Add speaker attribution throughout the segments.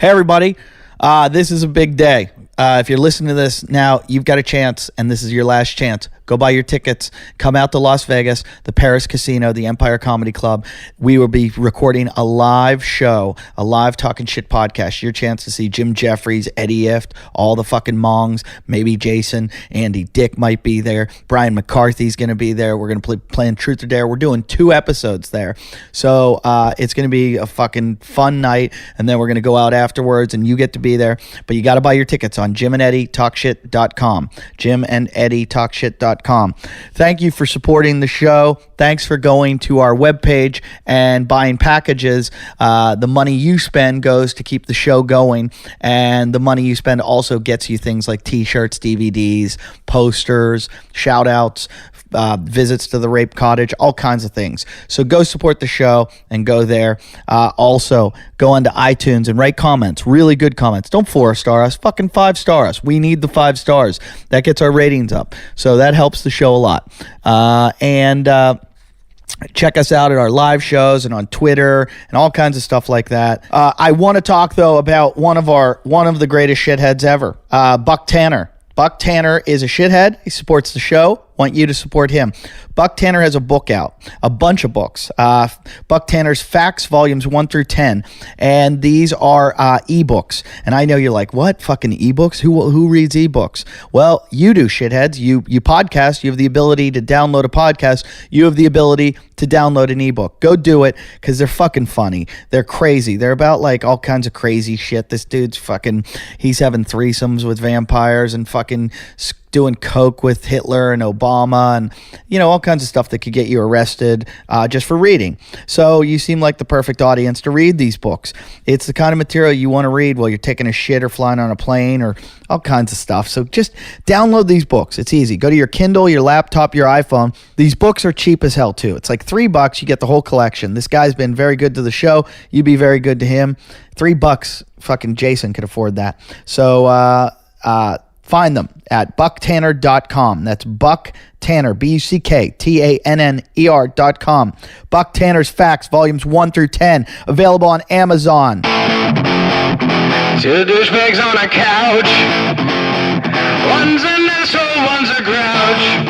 Speaker 1: Hey, everybody. This is a big day. If you're listening to this now, you've got a chance, and this is your last chance. Go buy your tickets. Come out to Las Vegas, the Paris Casino, the Empire Comedy Club. We will be recording a live show, a live Talking Shit podcast. Your chance to see Jim Jeffries, Eddie Ift, all the fucking Mongs, maybe Jason, Andy Dick might be there. Brian McCarthy's going to be there. We're going to play Truth or Dare. We're doing 2 episodes there. So it's going to be a fucking fun night, and then we're going to go out afterwards, and you get to be there. But you got to buy your tickets on JimandEddieTalkShit.com. JimandEddieTalkShit.com. Thank you for supporting the show. Thanks for going to our webpage and buying packages. The money you spend goes to keep the show going, and the money you spend also gets you things like t-shirts, DVDs, posters, shout-outs, visits to the Rape Cottage, all kinds of things. So go support the show and go there. Also, go onto iTunes and write comments, really good comments. Don't 4-star us, fucking 5-star us. We need the 5 stars. That gets our ratings up. So that helps the show a lot. Check us out at our live shows and on Twitter and all kinds of stuff like that. I want to talk, though, about one of the greatest shitheads ever, Buck Tanner. Buck Tanner is a shithead. He supports the show. Want you to support him. Buck Tanner has a book out, a bunch of books. Buck Tanner's Facts, volumes 1 through 10, and these are ebooks. And I know you're like, what? Fucking ebooks? Who reads ebooks? Well, you do, shitheads. You podcast. You have the ability to download a podcast. You have the ability to download an ebook. Go do it, because they're fucking funny. They're crazy. They're about like all kinds of crazy shit. This dude's fucking, he's having threesomes with vampires and fucking doing coke with Hitler and Obama and, all kinds of stuff that could get you arrested just for reading. So you seem like the perfect audience to read these books. It's the kind of material you want to read while you're taking a shit or flying on a plane or all kinds of stuff. So just download these books. It's easy. Go to your Kindle, your laptop, your iPhone. These books are cheap as hell too. It's like $3. You get the whole collection. This guy's been very good to the show. You be very good to him. $3. Fucking Jason could afford that. So, find them at bucktanner.com. That's Buck Tanner, BuckTanner.com. Buck Tanner's Facts, volumes 1 through 10, available on Amazon.
Speaker 2: Two douchebags on a couch. One's an asshole, one's a grouch.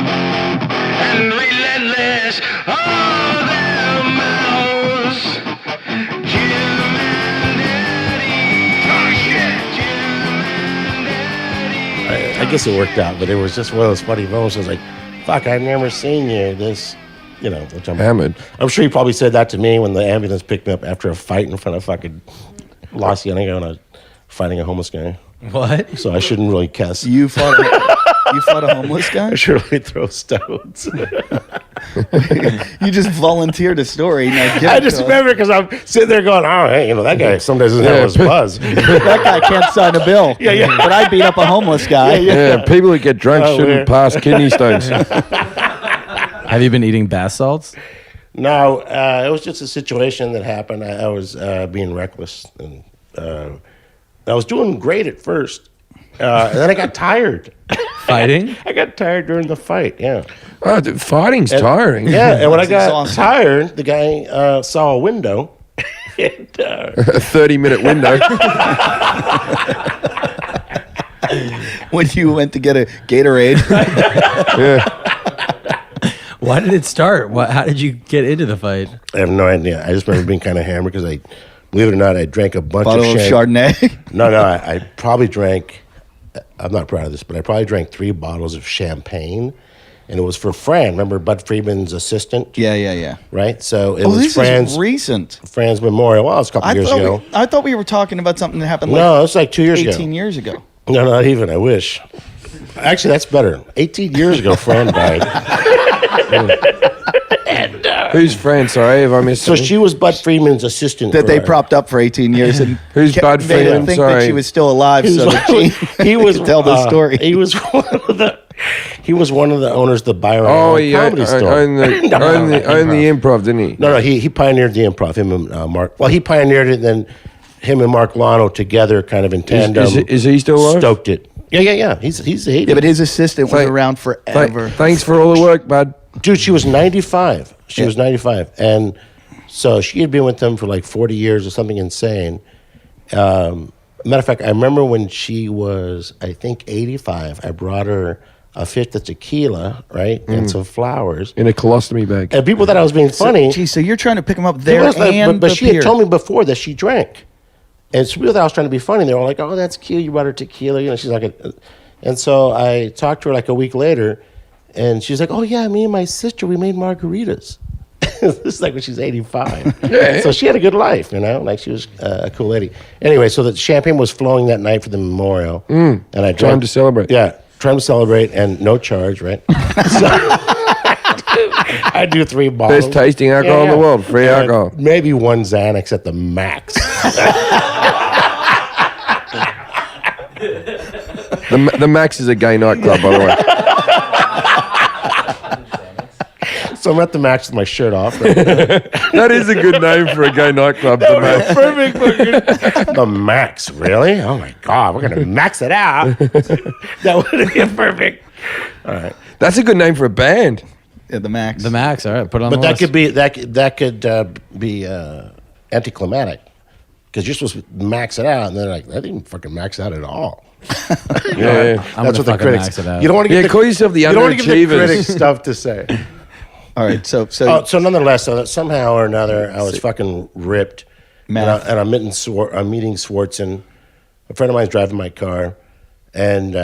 Speaker 2: And relentless, all their mouths. Jim and Eddie. Oh, shit.
Speaker 3: I guess it worked out, but it was just one of those funny moments. I was like, fuck, I've never seen you this, which I'm
Speaker 4: hammered.
Speaker 3: I'm sure you probably said that to me when the ambulance picked me up after a fight in front of fucking Los Angeles when I was fighting a homeless guy.
Speaker 5: What?
Speaker 3: So I shouldn't really cuss.
Speaker 1: You fought a homeless guy?
Speaker 3: I should really throw stones.
Speaker 1: You just volunteered a story.
Speaker 3: I just remember because I'm sitting there going, oh, hey, that guy sometimes doesn't have his buzz.
Speaker 1: That guy can't sign a bill.
Speaker 3: Yeah.
Speaker 1: But I beat up a homeless guy.
Speaker 4: Yeah, people who get drunk shouldn't pass kidney stones.
Speaker 5: Have you been eating bath salts?
Speaker 3: No, it was just a situation that happened. I was being reckless, and I was doing great at first, and then I got tired.
Speaker 5: Fighting?
Speaker 3: I got tired during the fight, yeah.
Speaker 4: Oh, fighting's tiring.
Speaker 3: Yeah, and when I got tired, the guy saw a window. And,
Speaker 4: a 30-minute window.
Speaker 1: When you went to get a Gatorade.
Speaker 4: Yeah.
Speaker 5: Why did it start? How did you get into the fight?
Speaker 3: I have no idea. I just remember being kind of hammered because believe it or not, I drank a bunch
Speaker 1: Bottle of Chardonnay.
Speaker 3: No, I probably drank, I'm not proud of this, but I probably drank 3 bottles of champagne. And it was for Fran. Remember Bud Friedman's assistant?
Speaker 1: Yeah.
Speaker 3: Right? So it was
Speaker 1: Fran's recent.
Speaker 3: Fran's memorial. Well, it was a couple years ago.
Speaker 1: I thought we were talking about something that happened
Speaker 3: No, it was like 2 years
Speaker 1: 18 years ago.
Speaker 3: No, not even. I wish. Actually, that's better. 18 years ago, Fran died.
Speaker 4: Who's Fran? Sorry, if I missed
Speaker 3: So
Speaker 4: something.
Speaker 3: she was Bud Friedman's assistant.
Speaker 1: That they propped up for 18 years. And
Speaker 4: Who's Bud
Speaker 1: made
Speaker 4: Friedman?
Speaker 1: her think
Speaker 4: Sorry.
Speaker 1: that she was still alive so that he was could tell the story.
Speaker 3: He was one of the owners of the Byron Comedy Store.
Speaker 4: Owned the improv, didn't he?
Speaker 3: No, he pioneered the improv. Him and Mark. Well, he pioneered it, and then him and Mark Lano together, kind of in tandem.
Speaker 4: Is he still alive?
Speaker 3: Stoked it. Yeah. He's
Speaker 1: Yeah, but his assistant was around forever.
Speaker 4: Thanks for all the work, bud.
Speaker 3: Dude, she was 95. She was 95, and so she had been with them for like 40 years or something insane. Matter of fact, I remember when she was, I think, 85. I brought her a fifth of tequila, right, and some flowers
Speaker 4: In a colostomy bag.
Speaker 3: And people thought I was being funny.
Speaker 1: Geez, so you're trying to pick them up there
Speaker 3: People thought-
Speaker 1: and
Speaker 3: but
Speaker 1: the
Speaker 3: she
Speaker 1: pier.
Speaker 3: had told me before that she drank, and so people thought I was trying to be funny. They were like, "Oh, that's cute. You brought her tequila." She's like, and so I talked to her like a week later, and she's like, "Oh yeah, me and my sister we made margaritas." This is like when she's 85.
Speaker 4: Yeah.
Speaker 3: So she had a good life, like she was a cool lady. Anyway, so the champagne was flowing that night for the memorial, and I
Speaker 4: Time
Speaker 3: drank.
Speaker 4: to celebrate.
Speaker 3: Yeah, trying to celebrate and no charge, right? So I do 3 bottles.
Speaker 4: Best tasting alcohol in the world. Free
Speaker 3: And
Speaker 4: alcohol.
Speaker 3: Maybe 1 Xanax at the max.
Speaker 4: The Max is a gay nightclub, by the way.
Speaker 3: So I'm at the max with my shirt off. Right?
Speaker 4: That is a good name for a gay nightclub, the Max.
Speaker 3: Perfect. The max, really? Oh my God, we're gonna max it out. That would be perfect. All right,
Speaker 4: That's a good name for a band.
Speaker 1: Yeah, the Max.
Speaker 5: The Max. All right, put it on
Speaker 3: but
Speaker 5: the
Speaker 3: that
Speaker 5: list.
Speaker 3: could be anticlimactic because you're supposed to max it out, and they're like, "I didn't fucking max out at all."
Speaker 4: Yeah.
Speaker 5: I'm
Speaker 3: That's what
Speaker 5: gonna
Speaker 3: the
Speaker 5: fucking
Speaker 3: critics.
Speaker 5: max it out.
Speaker 3: You don't want to
Speaker 4: Yeah,
Speaker 3: give
Speaker 4: call yourself the
Speaker 3: you don't want to give the
Speaker 4: underachievers.
Speaker 3: critics stuff to say.
Speaker 1: All right, so
Speaker 3: So nonetheless, so that somehow or another, I was fucking ripped,
Speaker 1: Math.
Speaker 3: and I'm meeting Swartzen. A friend of mine's driving my car, and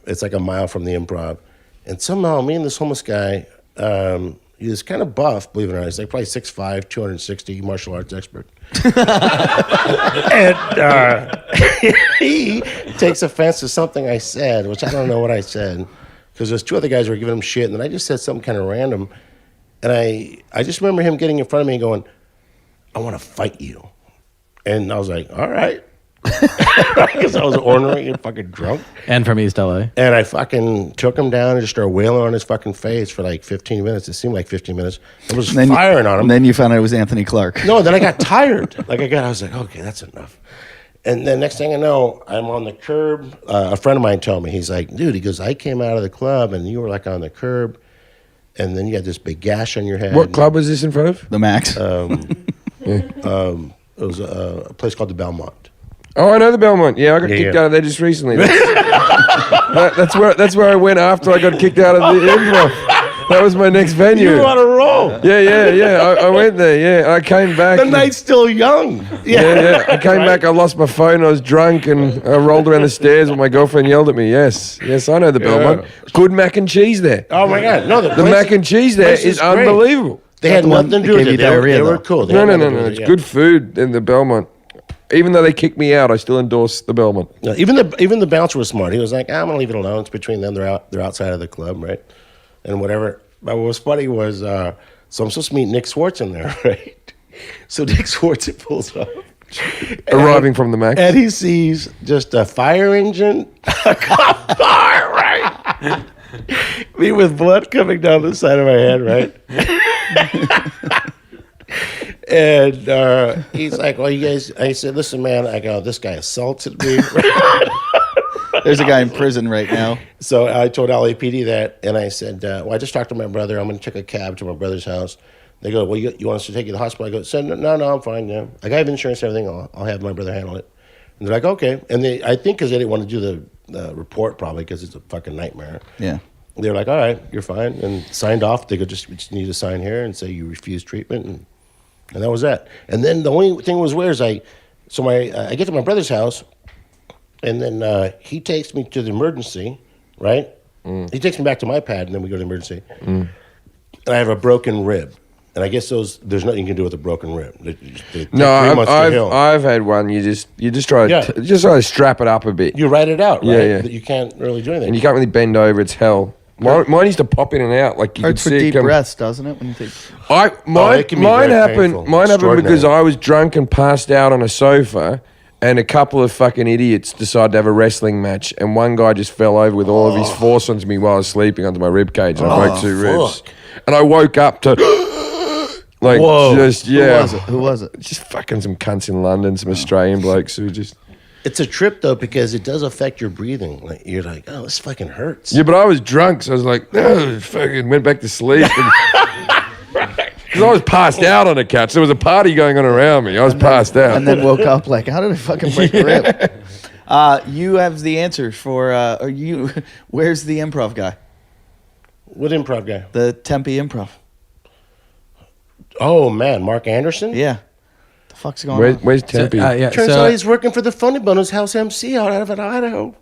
Speaker 3: it's like a mile from the Improv, and somehow me and this homeless guy, he was kind of buff, believe it or not. He's like probably 6'5", 260, martial arts expert. And he takes offense to something I said, which I don't know what I said, because there's 2 other guys who were giving him shit, and then I just said something kind of random. And I just remember him getting in front of me and going, "I want to fight you." And I was like, "All right." Because I was ornery and fucking drunk.
Speaker 5: And from East LA.
Speaker 3: And I fucking took him down and just started wailing on his fucking face for like 15 minutes. It seemed like 15 minutes. I was firing on him.
Speaker 1: And then you found out it was Anthony Clark.
Speaker 3: No, then I got tired. I was like, okay, that's enough. And then next thing I know, I'm on the curb. A friend of mine told me, he's like, dude, he goes, I came out of the club and you were like on the curb. And then you had this big gash on your head.
Speaker 4: What club was this in front of?
Speaker 1: The Max.
Speaker 3: It was a place called the Belmont.
Speaker 4: Oh, I know the Belmont. Yeah, I got
Speaker 3: Yeah,
Speaker 4: kicked
Speaker 3: yeah.
Speaker 4: out of there just recently. That's where I went after I got kicked out of the Improv. That was my next venue.
Speaker 3: You were on a roll.
Speaker 4: Yeah. I went there. Yeah, I came back.
Speaker 3: The night's still young.
Speaker 4: Yeah. I came back. I lost my phone. I was drunk and I rolled around the stairs. And my girlfriend yelled at me. Yes, I know the Belmont. Good mac and cheese there.
Speaker 3: Oh my God! No,
Speaker 4: The mac and cheese there is
Speaker 3: great.
Speaker 4: unbelievable.
Speaker 3: They had
Speaker 1: the one
Speaker 3: nothing to
Speaker 1: that
Speaker 3: do
Speaker 1: gave
Speaker 3: with
Speaker 1: you
Speaker 3: it.
Speaker 1: diarrhea,
Speaker 3: They were
Speaker 1: though.
Speaker 3: cool. They
Speaker 4: No.
Speaker 3: had nothing to do with
Speaker 4: It's
Speaker 3: it, yeah.
Speaker 4: good food in the Belmont. Even though they kicked me out, I still endorse the Belmont.
Speaker 3: No, even the bouncer was smart. He was like, I'm gonna leave it alone. It's between them. They're outside of the club, right? And whatever. But what was funny was, so I'm supposed to meet Nick Swartz in there, right? So Nick Swartz pulls up,
Speaker 4: Arriving from the Mac.
Speaker 3: and he sees just a fire engine, a cop car, right? Me with blood coming down the side of my head, right? And he's like, well, you guys, I said, listen, man, I go, this guy assaulted me.
Speaker 1: There's a guy in prison right now.
Speaker 3: So I told LAPD that, and I said, well, I just talked to my brother. I'm going to take a cab to my brother's house. They go, well, you want us to take you to the hospital? I go, so, no, I'm fine, yeah. Like, I have insurance and everything. I'll have my brother handle it. And they're like, okay. And I think because they didn't want to do the report probably because it's a fucking nightmare.
Speaker 1: Yeah.
Speaker 3: They were like, all right, you're fine. And signed off. They go, we just need to sign here and say you refuse treatment. And that was that. And then the only thing was weird is I get to my brother's house, and then he takes me to the emergency, right? He takes me back to my pad, and then we go to the emergency. And I have a broken rib. And I guess there's nothing you can do with a broken rib. They take 3 months to heal.
Speaker 4: I've had one. You just try to strap it up a bit.
Speaker 3: You write it out, right?
Speaker 4: Yeah.
Speaker 3: But you can't really do anything.
Speaker 4: And you can't really bend over. It's hell. Mine used to pop in and out. Like you could
Speaker 1: Hurts for
Speaker 4: see it
Speaker 1: deep
Speaker 4: come.
Speaker 1: breaths, doesn't it? When you take.
Speaker 3: it can be
Speaker 4: Mine
Speaker 3: very
Speaker 4: happened.
Speaker 3: painful.
Speaker 4: Mine happened because
Speaker 3: Extraordinary.
Speaker 4: I was drunk and passed out on a sofa, and a couple of fucking idiots decided to have a wrestling match, and one guy just fell over with all of his force onto me while I was sleeping onto my rib cage, and I broke 2 ribs.
Speaker 3: fuck.
Speaker 4: And I woke up to like just
Speaker 1: Who was it?
Speaker 4: just fucking some cunts in London, some Australian blokes who just.
Speaker 3: It's a trip, though, because it does affect your breathing. Like, you're like, oh, this fucking hurts.
Speaker 4: Yeah, but I was drunk, so I was like, no, fucking went back to sleep. Because I was passed out on the couch. There was a party going on around me. I was passed out.
Speaker 1: And then woke up like, how did I fucking break the rib? You have the answer for. Are you? Where's the improv guy?
Speaker 3: What improv guy?
Speaker 1: The Tempe Improv.
Speaker 3: Oh man, Mark Anderson.
Speaker 1: Yeah. The fuck's going on?
Speaker 4: Where's Tempe?
Speaker 3: Turns out he's working for the Funny Bone's House MC out of Idaho.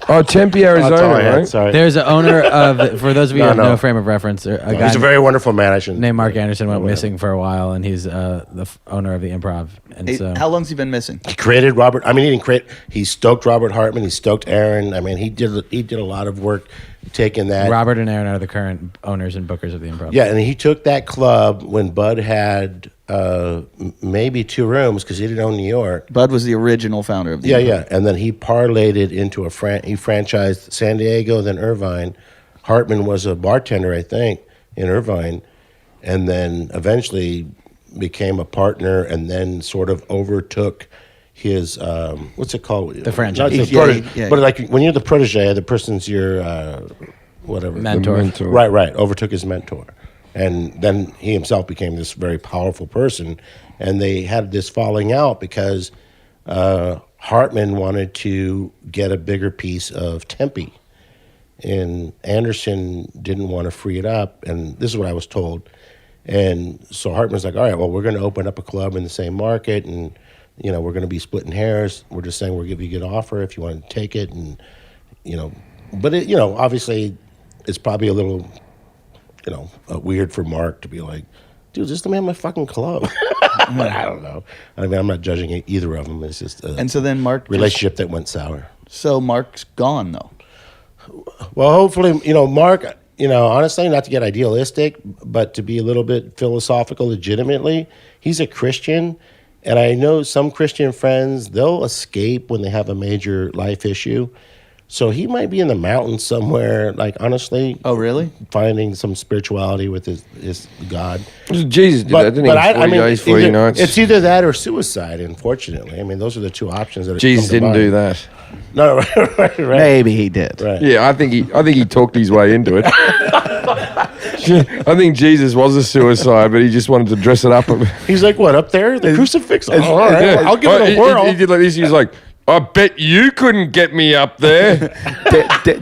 Speaker 4: Oh, Tempe, Arizona,
Speaker 3: That's all I had,
Speaker 4: right?
Speaker 3: Sorry.
Speaker 5: There's an owner of, for those of you who have
Speaker 3: No.
Speaker 5: no frame of reference, a guy
Speaker 3: He's a very wonderful man. I shouldn't.
Speaker 5: named Mark Anderson went missing for a while, and he's the owner of the Improv. And so,
Speaker 1: How long's he been missing?
Speaker 3: He created Robert. I mean, he didn't create. He stoked Robert Hartman. He stoked Aaron. I mean, he did a lot of work taking that.
Speaker 5: Robert and Aaron are the current owners and bookers of the Improv.
Speaker 3: Yeah, and he took that club when Bud had maybe 2 rooms because he didn't own New York.
Speaker 1: Bud was the original founder of the
Speaker 3: Yeah,
Speaker 1: Improv.
Speaker 3: yeah, and then he parlayed it into he franchised San Diego, then Irvine. Hartman was a bartender, I think, in Irvine, and then eventually became a partner, and then sort of overtook his what's it called?
Speaker 5: The franchise.
Speaker 3: Not the
Speaker 1: Yeah,
Speaker 3: protege,
Speaker 1: yeah.
Speaker 3: but like when you're the protege, the person's your whatever
Speaker 5: Mentor.
Speaker 3: Right. Overtook his mentor. And then he himself became this very powerful person. And they had this falling out because Hartman wanted to get a bigger piece of Tempe. And Anderson didn't want to free it up. And this is what I was told. And so Hartman's like, all right, well, we're going to open up a club in the same market. And, you know, we're going to be splitting hairs. We're just saying we'll give you a good offer if you want to take it. And, you know, but, it, you know, obviously it's probably a little... you know, weird for Mark to be like, dude, just let me have my fucking club. I don't know. I mean, I'm not judging either of them. It's just a
Speaker 1: And so then Mark
Speaker 3: relationship that went sour.
Speaker 1: So Mark's gone though.
Speaker 3: Well, hopefully, you know, Mark, you know, honestly, not to get idealistic, but to be a little bit philosophical legitimately, he's a Christian. And I know some Christian friends, they'll escape when they have a major life issue. So he might be in the mountains somewhere, like, honestly.
Speaker 1: Oh, really?
Speaker 3: Finding some spirituality with his God.
Speaker 4: Jesus did that, didn't he? 40 days, 40 nights.
Speaker 3: It's either that or suicide, unfortunately. I mean, those are the 2 options that
Speaker 4: Jesus didn't do that.
Speaker 3: No, right.
Speaker 1: Maybe he did.
Speaker 3: Right.
Speaker 4: Yeah, I think he talked his way into it. I think Jesus was a suicide, but he just wanted to dress it up.
Speaker 3: He's like, what, up there? The crucifix? Oh, all right,
Speaker 4: Yeah.
Speaker 3: I'll give it a whirl.
Speaker 4: He did like this. He was like, I bet you couldn't get me up there.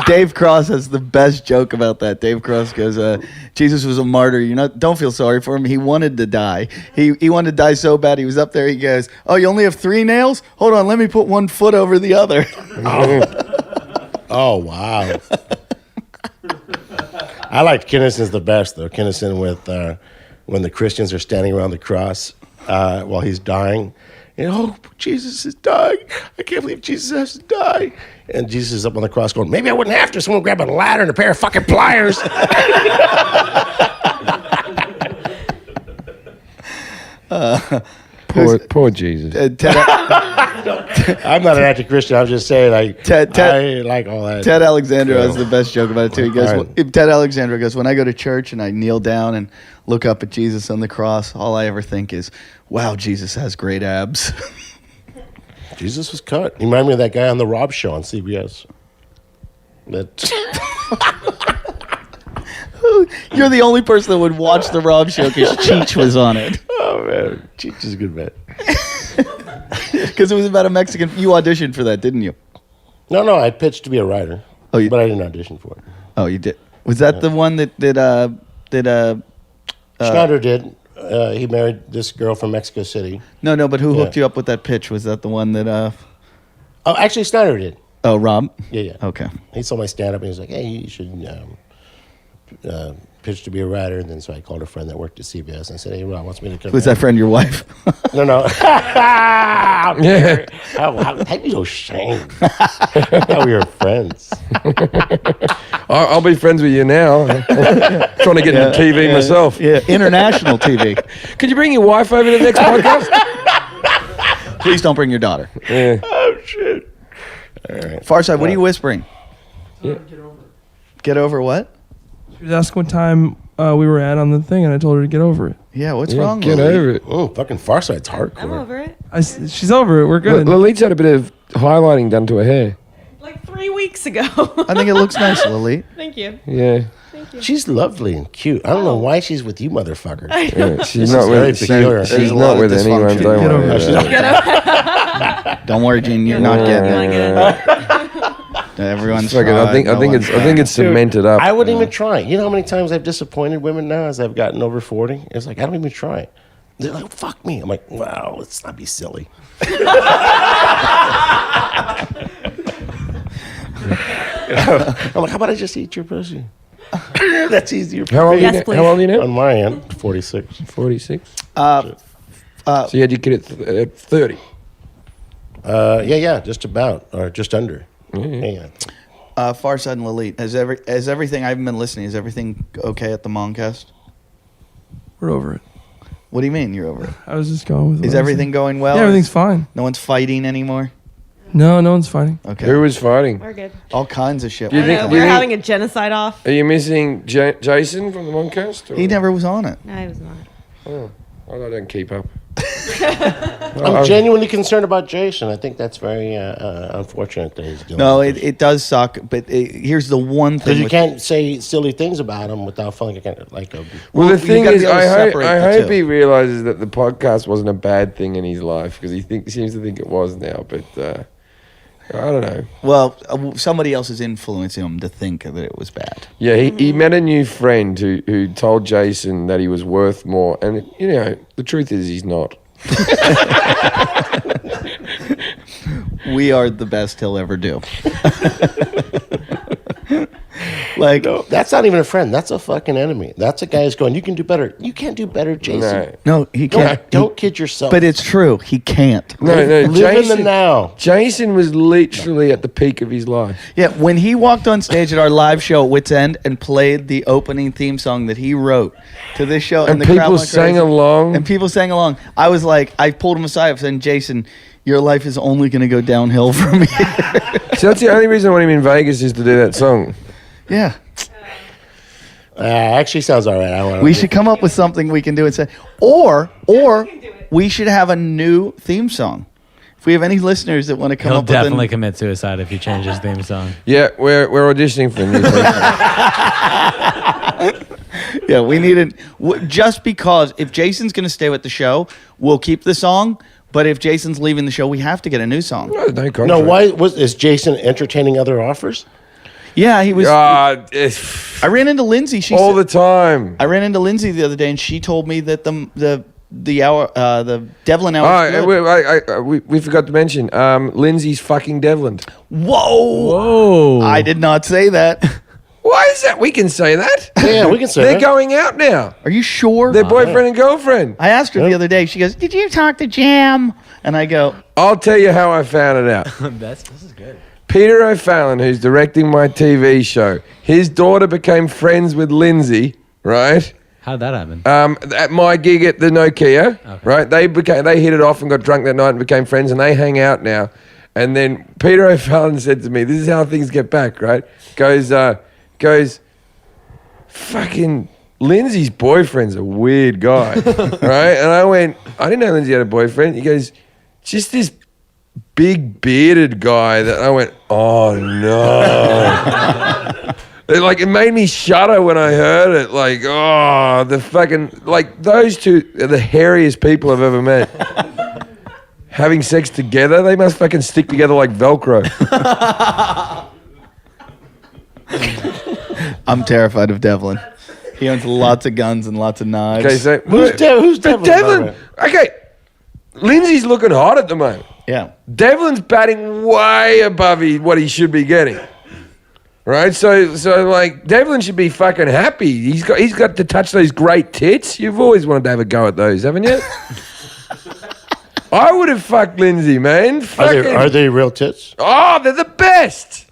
Speaker 1: Dave Cross has the best joke about that. Dave Cross goes, Jesus was a martyr. Don't feel sorry for him. He wanted to die. He wanted to die so bad. He was up there. He goes, oh, you only have 3 nails? Hold on, let me put 1 foot over the other.
Speaker 3: Oh, wow. I liked Kinnison the best, though. Kinnison with when the Christians are standing around the cross while he's dying. And, oh, Jesus is dying. I can't believe Jesus has to die. And Jesus is up on the cross going, maybe I wouldn't have to. Someone grab a ladder and a pair of fucking pliers.
Speaker 4: Poor Jesus.
Speaker 3: I'm not an anti-Christian. I'm just saying I like all that.
Speaker 1: Ted Alexandra has the best joke about it, too. He goes,
Speaker 3: All right.
Speaker 1: Ted Alexandra goes, when I go to church and I kneel down and look up at Jesus on the cross, all I ever think is, wow, Jesus has great abs.
Speaker 3: Jesus was cut. He reminded me of that guy on the Rob Show on CBS.
Speaker 1: You're the only person that would watch the Rob Show because Cheech was on it.
Speaker 3: Oh, man. Cheech is a good man.
Speaker 1: Because it was about a Mexican. You auditioned for that, didn't you?
Speaker 3: No, I pitched to be a writer.
Speaker 1: Oh,
Speaker 3: but I didn't audition for it.
Speaker 1: Oh, you did. Was that the one that
Speaker 3: Schneider did. He married this girl from Mexico City.
Speaker 1: No, but who hooked you up with that pitch? Was that the one that
Speaker 3: Oh, actually, Schneider did.
Speaker 1: Oh, Rob?
Speaker 3: Yeah.
Speaker 1: Okay.
Speaker 3: He saw my stand-up and he was like, hey, you should pitch to be a writer. And then so I called a friend that worked at CBS and I said, hey, Rob wants me to come
Speaker 1: Was that friend your wife?
Speaker 3: No. How dare you? How you so ashamed? How we were friends.
Speaker 4: I'll be friends with you now. Trying to get into TV myself.
Speaker 1: Yeah, international TV.
Speaker 4: Could you bring your wife over to the next podcast?
Speaker 1: Please don't bring your daughter.
Speaker 4: Yeah.
Speaker 3: Oh, shit. All right.
Speaker 1: Farside, what are you whispering? Get over what?
Speaker 6: She was asking what time we were at on the thing, and I told her to get over it.
Speaker 1: Yeah, what's
Speaker 4: Yeah,
Speaker 1: wrong?
Speaker 4: get
Speaker 1: Lily?
Speaker 4: over it.
Speaker 3: Oh, fucking Farside's hardcore.
Speaker 7: I'm over it.
Speaker 6: She's over it. We're good.
Speaker 4: Lalit's had a bit of highlighting done to her hair.
Speaker 7: Like 3 weeks weeks ago.
Speaker 1: I think it looks nice, Lily.
Speaker 7: Thank you.
Speaker 4: Yeah.
Speaker 3: She's lovely and cute. I don't know why she's with you, motherfucker.
Speaker 4: Yeah, she's
Speaker 3: This
Speaker 4: not
Speaker 3: is very
Speaker 4: with
Speaker 3: peculiar.
Speaker 4: she's
Speaker 1: There's a
Speaker 4: not
Speaker 1: lot
Speaker 4: with
Speaker 1: of
Speaker 4: anyone.
Speaker 1: dysfunction.
Speaker 4: Don't
Speaker 6: Get
Speaker 4: worry.
Speaker 6: over
Speaker 4: about it.
Speaker 1: Don't worry, Gene. You're not getting it. Everyone's.
Speaker 4: Fuck it, I think it's cemented up.
Speaker 3: I wouldn't even try. You know how many times I've disappointed women now as I've gotten over 40? It's like, I don't even try. They're like, fuck me. I'm like, wow, let's not be silly. I'm like, how about I just eat your pussy? That's easier for
Speaker 4: How old,
Speaker 3: me.
Speaker 7: Yes, please.
Speaker 4: how old are you now?
Speaker 3: On my end, 46.
Speaker 4: 46.
Speaker 1: Uh,
Speaker 4: So you had your kid at 30.
Speaker 3: Yeah, just about, or just under. Yeah.
Speaker 1: Far Side and Lalit. Has everything? I haven't been listening. Is everything okay at the Moncast?
Speaker 6: We're over it.
Speaker 1: What do you mean you're over it?
Speaker 6: I was just going with.
Speaker 1: Is
Speaker 6: what I
Speaker 1: everything
Speaker 6: said.
Speaker 1: going well?
Speaker 6: Yeah, everything's fine.
Speaker 1: No one's fighting anymore.
Speaker 6: No one's fighting.
Speaker 1: Okay.
Speaker 4: Who was fighting?
Speaker 7: We're good.
Speaker 1: All kinds of shit.
Speaker 4: Do you
Speaker 7: I
Speaker 4: think-
Speaker 7: know,
Speaker 4: do you
Speaker 7: we're
Speaker 4: think-
Speaker 7: having a genocide off.
Speaker 4: Are you missing Jason from the Moncast? or-
Speaker 1: He never was on it.
Speaker 7: No, I was not.
Speaker 4: Oh, I don't keep up.
Speaker 3: I'm genuinely concerned about Jason. I think that's very unfortunate that he's doing
Speaker 1: No,
Speaker 3: this.
Speaker 1: it does suck. But here's the one thing.
Speaker 3: Because you
Speaker 1: with-
Speaker 3: can't say silly things about him without feeling like a.
Speaker 4: Well, the
Speaker 1: you've
Speaker 4: thing
Speaker 1: gotta
Speaker 4: is,
Speaker 1: be able to separate
Speaker 4: I
Speaker 1: the
Speaker 4: hope
Speaker 1: two.
Speaker 4: he realizes that the podcast wasn't a bad thing in his life because seems to think it was now. But I don't know.
Speaker 1: Well, somebody else is influencing him to think that it was bad.
Speaker 4: Yeah, he met a new friend who told Jason that he was worth more, and you know the truth is he's not.
Speaker 1: We are the best he'll ever do. Like,
Speaker 3: No, that's not even a friend. That's a fucking enemy. That's a guy who's going, you can do better. You can't do better, Jason.
Speaker 4: No,
Speaker 1: no, he can't.
Speaker 3: Don't kid yourself.
Speaker 1: But it's true. He can't.
Speaker 4: no,
Speaker 3: Live
Speaker 4: Jason,
Speaker 3: in the now.
Speaker 4: Jason was literally at the peak of his life.
Speaker 1: Yeah, when he walked on stage at our live show at Wits End and played the opening theme song that he wrote to this show,
Speaker 4: And
Speaker 1: the crowd
Speaker 4: people
Speaker 1: went
Speaker 4: sang
Speaker 1: crazy.
Speaker 4: along.
Speaker 1: And people sang along. I was like, I pulled him aside. I said, Jason, your life is only going to go downhill from here.
Speaker 4: So that's the only reason I want him in Vegas is to do that song.
Speaker 1: Yeah.
Speaker 3: Actually sounds all right. I want
Speaker 1: We should come up with something we can do and say, or we should have a new theme song. If we have any listeners that want to come
Speaker 5: He'll
Speaker 1: up
Speaker 5: definitely
Speaker 1: with
Speaker 5: commit suicide if you change his theme song.
Speaker 4: Yeah, we're auditioning for a new thing.
Speaker 1: yeah, we need it just because if Jason's going to stay with the show, we'll keep the song. But if Jason's leaving the show, we have to get a new song.
Speaker 4: No contract.
Speaker 3: No, why is Jason entertaining other offers?
Speaker 1: Yeah, he was. I
Speaker 4: It's
Speaker 1: ran into Lindsay. She
Speaker 4: all
Speaker 1: said,
Speaker 4: the time.
Speaker 1: I ran into Lindsay the other day, and she told me that the Devlin hour.
Speaker 4: Oh, we forgot to mention Lindsay's fucking Devlin.
Speaker 1: Whoa!
Speaker 5: Whoa.
Speaker 1: I did not say that.
Speaker 4: Why is that? We can say that.
Speaker 3: Yeah, we can say
Speaker 4: They're
Speaker 3: that.
Speaker 4: going out now.
Speaker 1: Are you sure?
Speaker 4: They're boyfriend and girlfriend.
Speaker 1: I asked her the other day. She goes, "Did you talk to Jam?" And I go,
Speaker 4: I'll tell you how I found it out.
Speaker 5: This is good.
Speaker 4: Peter O'Fallon, who's directing my TV show, his daughter became friends with Lindsay, right?
Speaker 5: How'd that happen?
Speaker 4: At my gig at the Nokia, right? They hit it off and got drunk that night and became friends, and they hang out now. And then Peter O'Fallon said to me, "This is how things get back, right?" Goes, fucking Lindsay's boyfriend's a weird guy, right? And I went, I didn't know Lindsay had a boyfriend. He goes, just this big bearded guy that I went, oh no. It made me shudder when I heard it. Like, oh, the fucking, like those two are the hairiest people I've ever met. Having sex together, they must fucking stick together like Velcro.
Speaker 1: I'm terrified of Devlin. He owns lots of guns and lots of knives.
Speaker 4: Okay, so
Speaker 3: Who's
Speaker 4: but
Speaker 3: Devlin, by the
Speaker 4: Devlin,
Speaker 3: way?
Speaker 4: okay, Lindsay's looking hot at the moment.
Speaker 1: Yeah.
Speaker 4: Devlin's batting way above what he should be getting. Right? So like Devlin should be fucking happy. He's got to touch those great tits. You've always wanted to have a go at those, haven't you? I would have fucked Lindsay, man.
Speaker 3: Are they real tits?
Speaker 4: Oh, they're the best.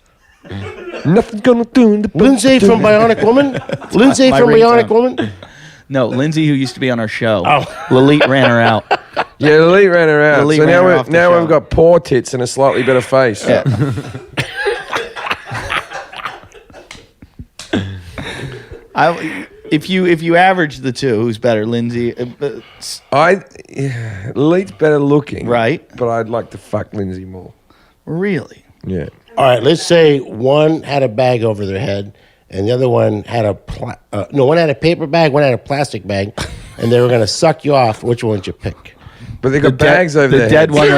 Speaker 4: Nothing's gonna do.
Speaker 3: Lindsay from Bionic Woman? Lindsay
Speaker 1: My
Speaker 3: from
Speaker 1: ringtone.
Speaker 3: Bionic Woman?
Speaker 1: No, Lindsay, who used to be on our show.
Speaker 3: Oh.
Speaker 1: Lalit ran her out.
Speaker 4: Yeah, Lee ran her out.
Speaker 1: Lee
Speaker 4: So
Speaker 1: ran
Speaker 4: now
Speaker 1: her off the
Speaker 4: now
Speaker 1: show.
Speaker 4: we've got poor tits and a slightly better face.
Speaker 1: Yeah. If you average the two, who's better, Lindsay?
Speaker 4: Lee's better looking,
Speaker 1: Right.
Speaker 4: But I'd like to fuck Lindsay more.
Speaker 1: Really?
Speaker 4: Yeah.
Speaker 3: All right, let's say one had a bag over their head, and the other one had one had a paper bag, one had a plastic bag, and they were going to suck you off. Which one would you pick?
Speaker 4: But they got bags over
Speaker 1: the
Speaker 4: their
Speaker 1: dead
Speaker 4: heads.
Speaker 1: one.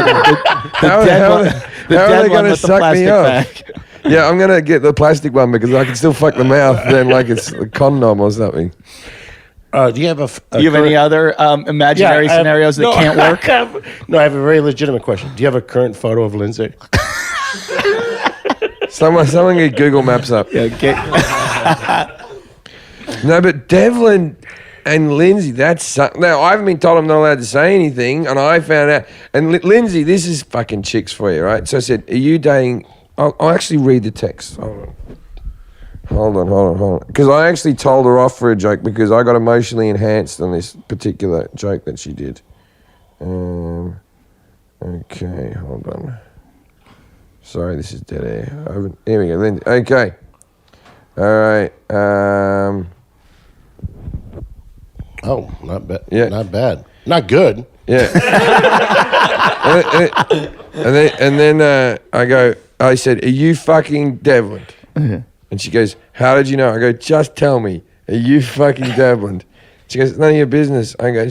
Speaker 1: How are they
Speaker 4: going to suck me off?
Speaker 1: bag.
Speaker 4: Yeah, I'm going to get the plastic one because I can still fuck the mouth then like it's a condom or something.
Speaker 3: Do you have
Speaker 1: Do you have any other imaginary scenarios that can't work?
Speaker 3: I have a very legitimate question. Do you have a current photo of Lindsay?
Speaker 4: Someone get Google Maps up.
Speaker 1: Yeah,
Speaker 4: No, but Devlin and Lindsay, now I haven't been told I'm not allowed to say anything, and I found out. And Lindsay, this is fucking chicks for you, right? So I said, "Are you dating?" I'll actually read the text. Hold on. Because I actually told her off for a joke because I got emotionally enhanced on this particular joke that she did. Okay, hold on. Sorry, this is dead air. Here we go, Lindsay. Okay. All right.
Speaker 3: Oh, not bad.
Speaker 4: Yeah.
Speaker 3: Not bad. Not good.
Speaker 4: Yeah. and then I said, "Are you fucking Devlin?" And she goes, "How did you know?" I go, "Just tell me. Are you fucking Devlin?" She goes, "None of your business." I go,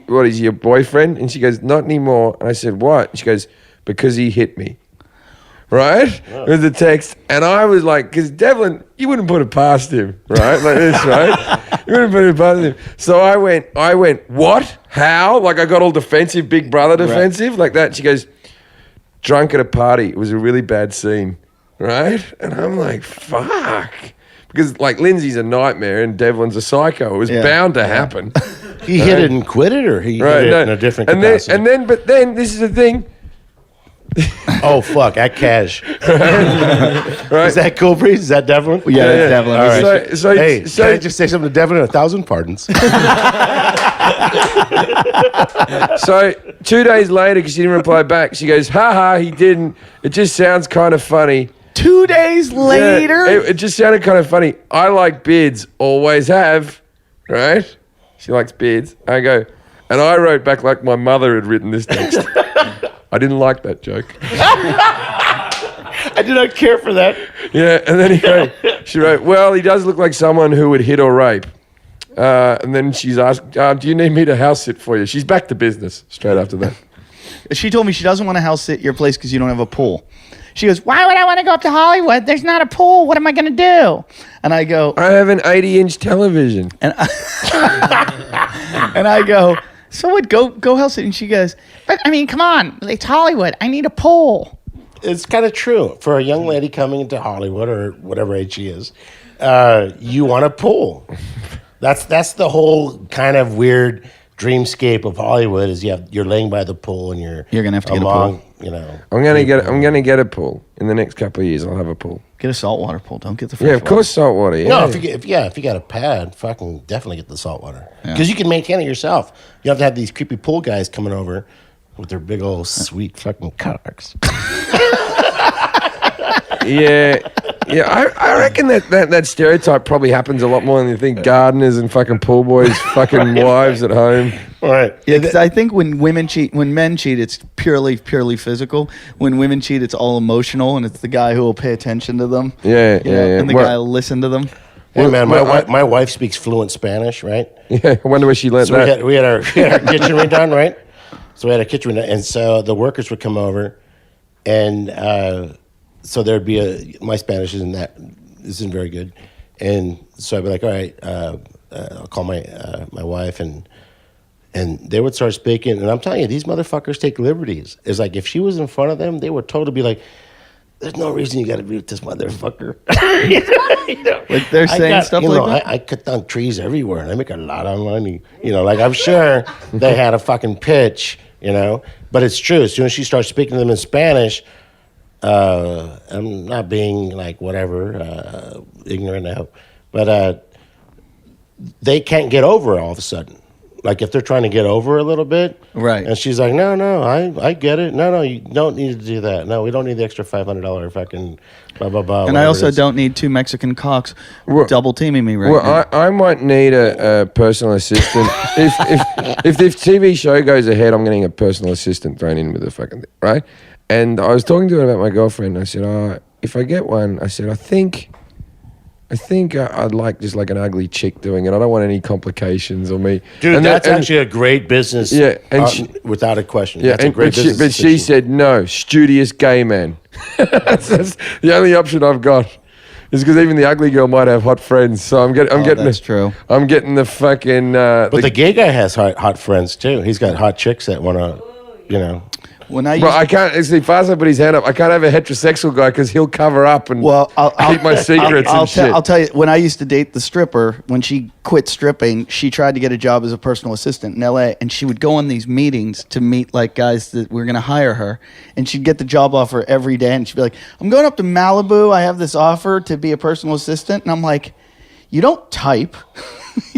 Speaker 4: "What is he, your boyfriend?" And she goes, "Not anymore." And I said, "What?" And she goes, "Because he hit me." Right?
Speaker 3: Oh.
Speaker 4: With the text. And I was like, because Devlin, you wouldn't put it past him, right? Like this, right? You wouldn't put it past him. So I went, what? How? Like I got all defensive, big brother defensive, like that. She goes, "Drunk at a party. It was a really bad scene." Right? And I'm like, fuck. Because like Lindsay's a nightmare and Devlin's a psycho. It was bound to happen.
Speaker 3: He hit it and quit it, or he hit it in a different capacity?
Speaker 4: But then this is the thing.
Speaker 3: Oh, fuck, at cash.
Speaker 4: Right?
Speaker 3: Is that cool, Breeze? Is that Devlin?
Speaker 1: Yeah, that's Devlin.
Speaker 3: All right.
Speaker 4: So,
Speaker 3: Can I just say something to Devlin? 1,000 pardons.
Speaker 4: So 2 days later, because she didn't reply back, she goes, "Ha, he didn't. It just sounds kind of funny."
Speaker 1: 2 days later?
Speaker 4: Yeah, it just sounded kind of funny. "I like beards, always have." Right? She likes beards. I go, and I wrote back like my mother had written this text. "I didn't like that joke."
Speaker 3: I do not care for that.
Speaker 4: Yeah, and then she wrote, "Well, he does look like someone who would hit or rape." And then she's asked, "Do you need me to house sit for you?" She's back to business straight after that.
Speaker 1: She told me she doesn't want to house sit your place because you don't have a pool. She goes, "Why would I want to go up to Hollywood? There's not a pool. What am I going to do?" And I go,
Speaker 4: "I have an 80-inch television."
Speaker 1: And I go, "So what? Go house sit." And she goes, "But I mean, come on, it's Hollywood. I need a pool."
Speaker 3: It's kind of true. For a young lady coming into Hollywood or whatever age she is, you want a pool. That's the whole kind of weird dreamscape of Hollywood. Is you're laying by the pool and you're
Speaker 1: gonna have to get a pool.
Speaker 3: You know,
Speaker 4: I'm gonna get a pool in the next couple of years. I'll have a pool.
Speaker 1: Get a saltwater pool. Don't get the fresh
Speaker 4: Yeah, of course, saltwater. Yeah.
Speaker 3: No, if you got a pad, fucking definitely get the salt water because you can maintain it yourself. You have to have these creepy pool guys coming over with their big old sweet fucking cocks.
Speaker 4: Yeah, I reckon that stereotype probably happens a lot more than you think. Gardeners and fucking pool boys, fucking wives at home.
Speaker 3: All right.
Speaker 1: Yeah, because I think when men cheat, it's purely physical. When women cheat, it's all emotional, and it's the guy who will pay attention to them.
Speaker 4: Yeah.
Speaker 1: And the guy will listen to them.
Speaker 3: Hey man, my wife speaks fluent Spanish, right?
Speaker 4: Yeah, I wonder where she learned
Speaker 3: So
Speaker 4: that.
Speaker 3: we had our kitchen redone, right? So we had a kitchen redone, and so the workers would come over, and so there'd be my Spanish isn't very good, and so I'd be like, all right, I'll call my wife, and they would start speaking, and I'm telling you, these motherfuckers take liberties. It's like if she was in front of them, they would totally be like, "There's no reason you got to be with this motherfucker." You know?
Speaker 1: Like they're saying stuff like that.
Speaker 3: I cut down trees everywhere, and I make a lot of money. You know, like I'm sure they had a fucking pitch. You know, but it's true. As soon as she starts speaking to them in Spanish. I'm not being like whatever ignorant now, but they can't get over it all of a sudden. Like if they're trying to get over a little bit,
Speaker 1: right?
Speaker 3: And she's like, "No, I get it. No, you don't need to do that. No, we don't need the extra $500 fucking blah blah blah."
Speaker 1: And I also don't need 2 Mexican cocks double teaming me right now.
Speaker 4: I might need a personal assistant if the TV show goes ahead. I'm getting a personal assistant thrown in with the fucking thing, right? And I was talking to her about my girlfriend. I said, "Oh, if I get one," I said, I think I'd like just like an ugly chick doing it. I don't want any complications or me.
Speaker 3: Dude,
Speaker 4: and
Speaker 3: that's actually a great business.
Speaker 4: Yeah, and
Speaker 3: without a question.
Speaker 4: Yeah,
Speaker 3: That's a great business.
Speaker 4: but she
Speaker 3: decision.
Speaker 4: said no, studious gay man. that's the only option I've got. Is because even the ugly girl might have hot friends. So I'm getting
Speaker 1: that's true.
Speaker 4: I'm getting the fucking.
Speaker 3: But the gay guy has hot friends too. He's got hot chicks that want to,
Speaker 1: When I used
Speaker 4: Bro, I can't see Farzad put his hand up. I can't have a heterosexual guy because he'll cover up and keep my secrets and shit.
Speaker 1: I'll tell you, when I used to date the stripper, when she quit stripping, she tried to get a job as a personal assistant in LA, and she would go on these meetings to meet like guys that were going to hire her, and she'd get the job offer every day, and she'd be like, "I'm going up to Malibu. I have this offer to be a personal assistant," and I'm like, "You don't type."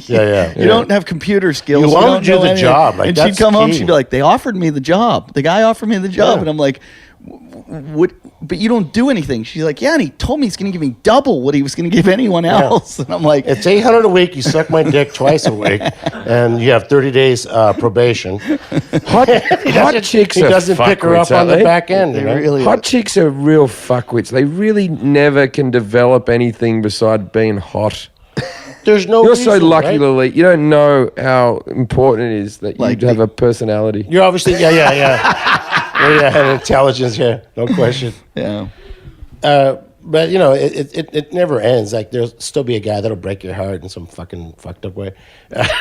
Speaker 1: You don't have computer skills.
Speaker 3: You want
Speaker 1: don't
Speaker 3: to do
Speaker 1: know
Speaker 3: the
Speaker 1: anything.
Speaker 3: job. Like,
Speaker 1: and
Speaker 3: that's
Speaker 1: she'd come home,
Speaker 3: key.
Speaker 1: she'd be like, "They offered me the job. The guy offered me the job." And I'm like, "What? But you don't do anything." She's like, "Yeah, and he told me he's going to give me double what he was going to give anyone else." And I'm like,
Speaker 3: it's $800 a week. You suck my dick twice a week, and you have 30 days probation.
Speaker 4: Hot chicks
Speaker 3: He
Speaker 4: are
Speaker 3: doesn't pick her
Speaker 4: fuckwits,
Speaker 3: up on
Speaker 4: aren't
Speaker 3: the
Speaker 4: they?
Speaker 3: back end.
Speaker 1: They really
Speaker 4: Hot chicks are real fuckwits. They really never can develop anything besides being hot.
Speaker 3: There's no.
Speaker 4: You're
Speaker 3: reason,
Speaker 4: so lucky
Speaker 3: right?
Speaker 4: to lead. You don't know how important it is that you have a personality.
Speaker 3: You're obviously an intelligence here, no question.
Speaker 1: yeah.
Speaker 3: But it never ends. Like there'll still be a guy that'll break your heart in some fucking fucked up way.